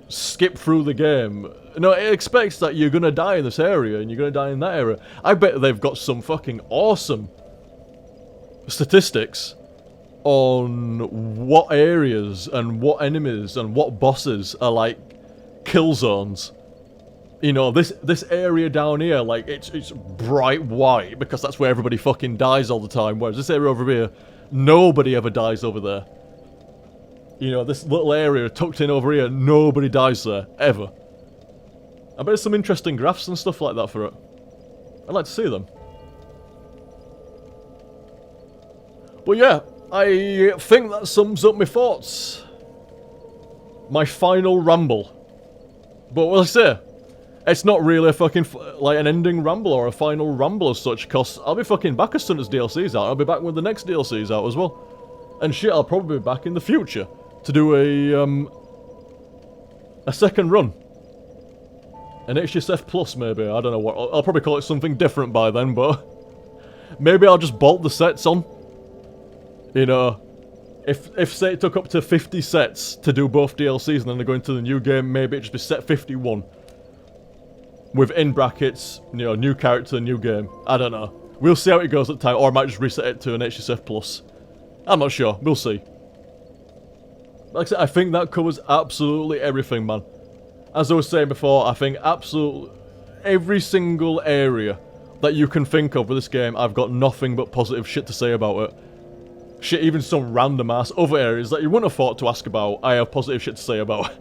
skip through the game. No, it expects that you're going to die in this area and you're going to die in that area. I bet they've got some fucking awesome statistics on what areas and what enemies and what bosses are like kill zones. You know, this area down here, like, it's bright white because that's where everybody fucking dies all the time, whereas this area over here, nobody ever dies over there. You know, this little area tucked in over here, nobody dies there, ever. I bet there's some interesting graphs and stuff like that for it. I'd like to see them. But yeah, I think that sums up my thoughts. My final ramble. But what I say, it's not really a fucking, like, an ending ramble or a final ramble as such, because I'll be fucking back as soon as DLC's out. I'll be back when the next DLC's out as well. And shit, I'll probably be back in the future to do a second run. An HTSF Plus, maybe. I don't know what. I'll probably call it something different by then, but maybe I'll just bolt the sets on. You know, if say it took up to 50 sets to do both DLCs and then they go into the new game, maybe it'd just be set 51. With in brackets, you know, new character, new game. I don't know. We'll see how it goes at the time, or I might just reset it to an HTSF Plus. I'm not sure. We'll see. Like I said, I think that covers absolutely everything, man. As I was saying before, I think absolutely every single area that you can think of with this game, I've got nothing but positive shit to say about it. Shit, even some random ass other areas that you wouldn't have thought to ask about, I have positive shit to say about.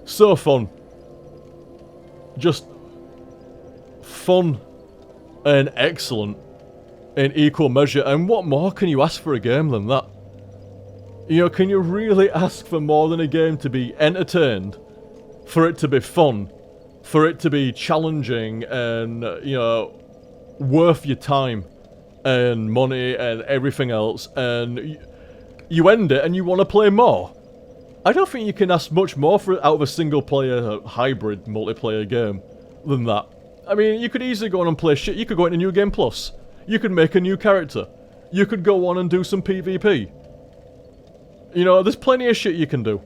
So fun. Just fun and excellent in equal measure. And what more can you ask for a game than that? You know, can you really ask for more than a game to be entertained? For it to be fun? For it to be challenging and, you know, worth your time and money and everything else, and you end it and you want to play more? I don't think you can ask much more out of a single-player hybrid multiplayer game than that. I mean, you could easily go on and play shit. You could go into New Game Plus. You could make a new character. You could go on and do some PvP. You know, there's plenty of shit you can do.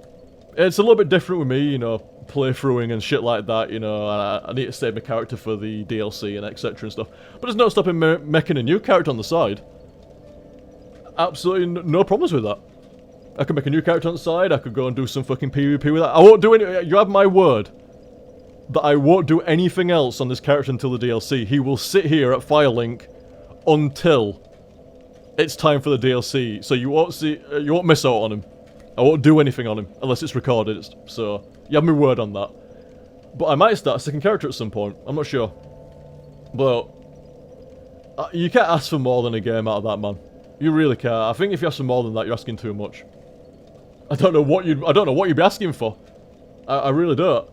It's a little bit different with me, you know, playthroughing and shit like that, you know, I need to save my character for the DLC and etc and stuff. But there's no stopping me making a new character on the side. Absolutely no problems with that. I could make a new character on the side, I could go and do some fucking PvP with that. I won't do any. You have my word that I won't do anything else on this character until the DLC. He will sit here at Firelink until it's time for the DLC. So you won't miss out on him. I won't do anything on him unless it's recorded. So you have my word on that. But I might start a second character at some point. I'm not sure. But you can't ask for more than a game out of that, man. You really can't. I think if you ask for more than that, you're asking too much. I don't know what you'd be asking for. I really don't.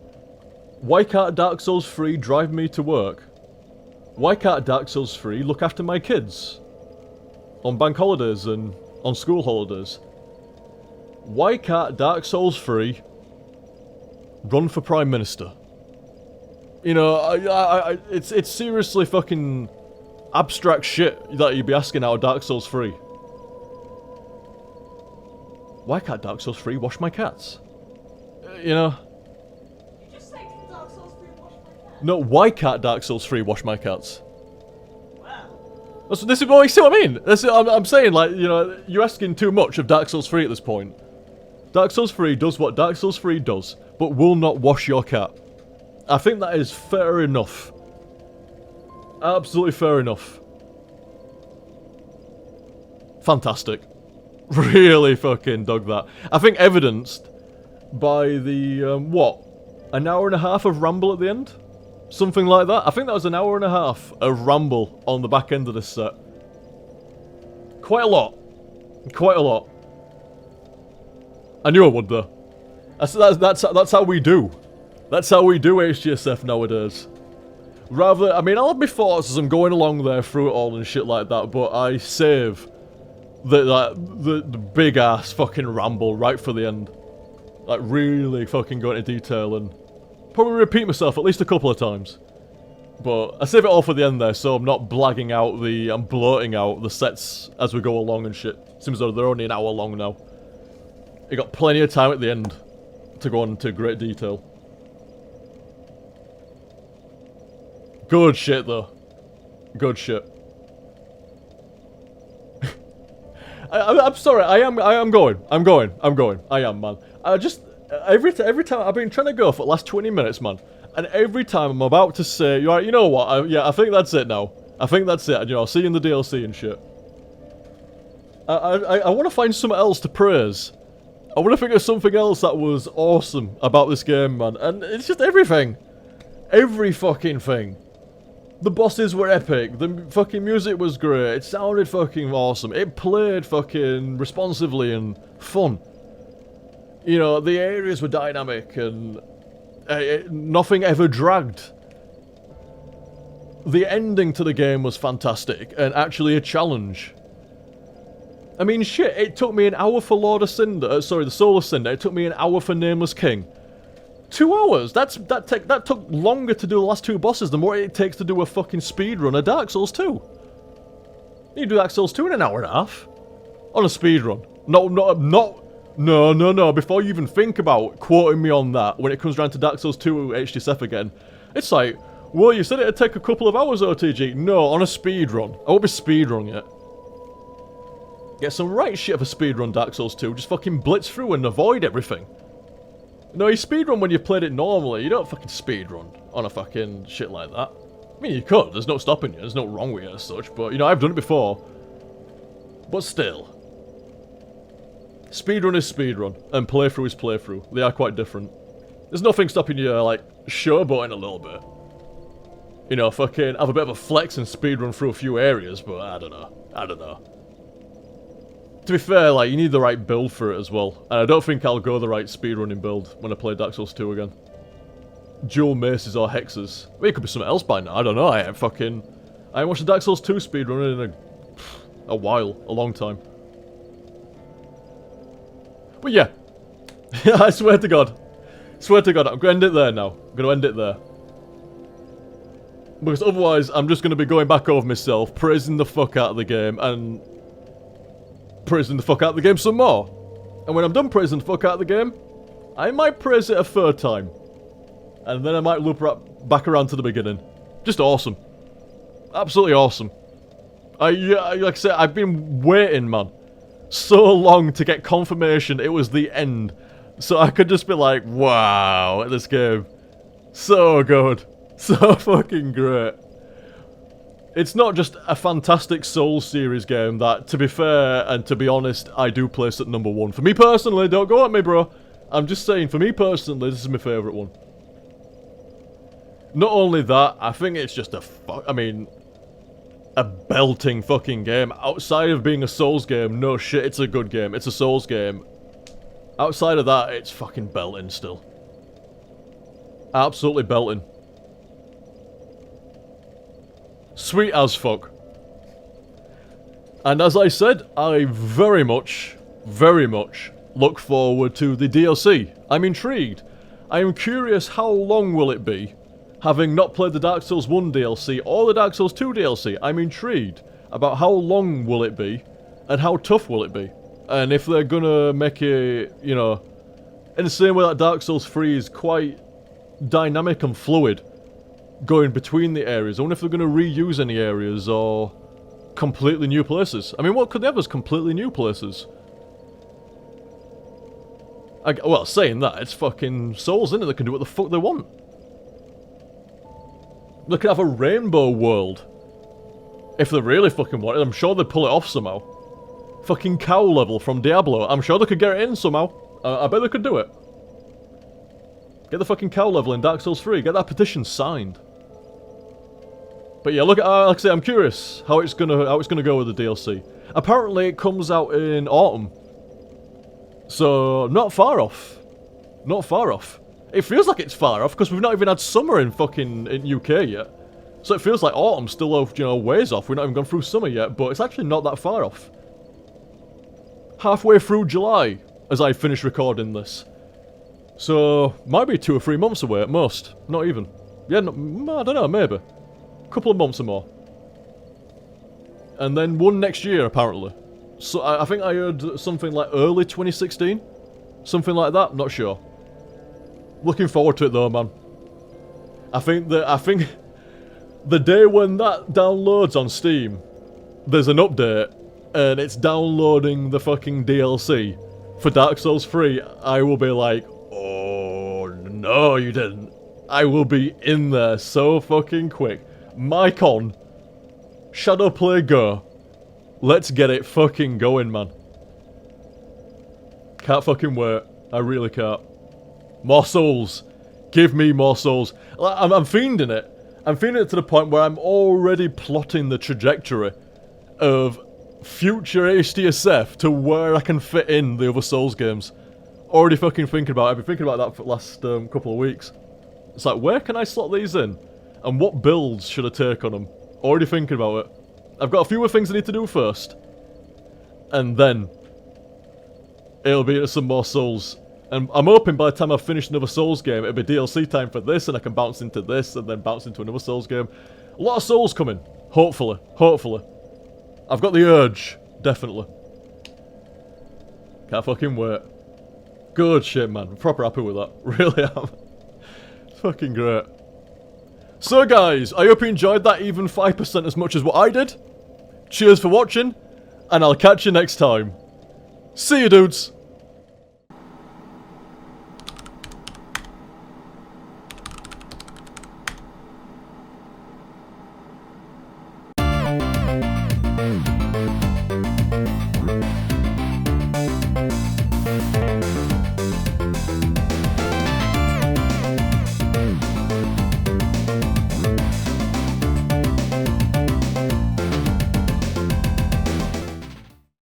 Why can't Dark Souls 3 drive me to work? Why can't Dark Souls 3 look after my kids? On bank holidays and on school holidays? Why can't Dark Souls 3 run for Prime Minister? You know, it's seriously fucking abstract shit that you'd be asking out of Dark Souls 3. Why can't Dark Souls 3 wash my cats? You know? You just say, can Dark Souls 3 wash my cat? No, why can't Dark Souls 3 wash my cats? Well, This is, well, you see what I mean? I'm saying, like, you know, you're asking too much of Dark Souls 3 at this point. Dark Souls 3 does what Dark Souls 3 does, but will not wash your cat. I think that is fair enough. Absolutely fair enough. Fantastic. Really fucking dug that. I think evidenced by the, what? An hour and a half of ramble at the end? Something like that. I think that was an hour and a half of ramble on the back end of this set. Quite a lot. Quite a lot. I knew I would though. That's how we do. That's how we do HTSF nowadays. Rather, I mean, I'll have my thoughts as I'm going along there through it all and shit like that, but I save the big ass fucking ramble right for the end. Like, really fucking go into detail and probably repeat myself at least a couple of times. But I save it all for the end there, so I'm not blagging out I'm blurting out the sets as we go along and shit. Seems though they're only an hour long now. You got plenty of time at the end to go into great detail. Good shit though. Good shit. I'm sorry, I am going. I am, man. I just, every time, I've been trying to go for the last 20 minutes, man. And every time I'm about to say, right, you know what, yeah, I think that's it now. I think that's it, you know, I'll see you in the DLC and shit. I want to find something else to praise. I want to think of something else that was awesome about this game, man. And it's just everything. Every fucking thing. The bosses were epic, the fucking music was great, it sounded fucking awesome, it played fucking responsively and fun. You know, the areas were dynamic and nothing ever dragged. The ending to the game was fantastic and actually a challenge. I mean, shit, it took me an hour for Lord of Cinder, sorry, the Soul of Cinder, it took me an hour for Nameless King. 2 hours? That took longer to do the last 2 bosses than what it takes to do a fucking speedrun of Dark Souls 2. You do Dark Souls 2 in an hour and a half. On a speedrun. No, before you even think about quoting me on that, when it comes down to Dark Souls 2 HTSF again, it's like, well, you said it'd take a couple of hours, OTG. No, on a speedrun. I won't be speedrunning it. Get some right shit of a speedrun Dark Souls 2, just fucking blitz through and avoid everything. No, you speedrun when you've played it normally, you don't fucking speedrun on a fucking shit like that. I mean, you could, there's no stopping you, there's no wrong with it as such, but, you know, I've done it before. But still. Speedrun is speedrun, and playthrough is playthrough. They are quite different. There's nothing stopping you, like, showboating a little bit. You know, fucking have a bit of a flex and speedrun through a few areas, but I don't know. To be fair, like, you need the right build for it as well. And I don't think I'll go the right speedrunning build when I play Dark Souls 2 again. Dual maces or hexes. I mean, it could be something else by now, I don't know. I ain't watched the Dark Souls 2 speedrunning in a while, a long time. But yeah. I swear to God. I'm going to end it there now. I'm going to end it there. Because otherwise, I'm just going to be going back over myself, praising the fuck out of the game, and praising the fuck out of the game some more. And when I'm done praising the fuck out of the game, I might praise it a third time. And then I might loop back around to the beginning. Just awesome. Absolutely awesome. Like I said, I've been waiting, man, so long to get confirmation it was the end. So I could just be like, wow, at this game. So good. So fucking great. It's not just a fantastic Souls series game that, to be fair and to be honest, I do place at #1. For me personally, don't go at me, bro. I'm just saying, for me personally, this is my favourite one. Not only that, I think it's just a belting fucking game. Outside of being a Souls game, no shit, it's a good game. It's a Souls game. Outside of that, it's fucking belting still. Absolutely belting. Sweet as fuck. And as I said, I very much look forward to the DLC. I'm intrigued. I am curious how long will it be, having not played the Dark Souls 1 DLC or the Dark Souls 2 DLC. I'm intrigued about how long will it be, and how tough will it be. And if they're gonna make it, you know, in the same way that Dark Souls 3 is quite dynamic and fluid, going between the areas. I wonder if they're going to reuse any areas, or completely new places. I mean, what could they have as completely new places? Well, saying that, it's fucking Souls, isn't it? They can do what the fuck they want. They could have a rainbow world. If they really fucking wanted, I'm sure they'd pull it off somehow. Fucking cow level from Diablo. I'm sure they could get it in somehow. I bet they could do it. Get the fucking cow level in Dark Souls 3. Get that petition signed. But yeah, look at like I say, I'm curious how it's gonna go with the DLC. Apparently, it comes out in autumn. So not far off. Not far off. It feels like it's far off because we've not even had summer in UK yet. So it feels like autumn's still, you know, ways off. We've not even gone through summer yet, but it's actually not that far off. Halfway through July, as I finish recording this. So, might be 2 or 3 months away at most. Not even. Yeah, no, I don't know, maybe. Couple of months or more. And then one next year, apparently. So, I think I heard something like early 2016? Something like that, not sure. Looking forward to it though, man. I think the day when that downloads on Steam, there's an update, and it's downloading the fucking DLC for Dark Souls 3, I will be like, oh, no you didn't. I will be in there so fucking quick. Mic on. Shadowplay go. Let's get it fucking going, man. Can't fucking wait. I really can't. More souls. Give me more souls. I'm fiending it. I'm feeling it to the point where I'm already plotting the trajectory of future HTSF to where I can fit in the other Souls games. Already fucking thinking about it. I've been thinking about that for the last couple of weeks. It's like, where can I slot these in? And what builds should I take on them? Already thinking about it. I've got a few more things I need to do first. And then it'll be into some more Souls. And I'm hoping by the time I've finished another Souls game, it'll be DLC time for this, and I can bounce into this, and then bounce into another Souls game. A lot of Souls coming. Hopefully. Hopefully. I've got the urge. Definitely. Can't fucking wait. Good shit, man. I'm proper happy with that. Really am. It's fucking great. So guys, I hope you enjoyed that even 5% as much as what I did. Cheers for watching, and I'll catch you next time. See you, dudes.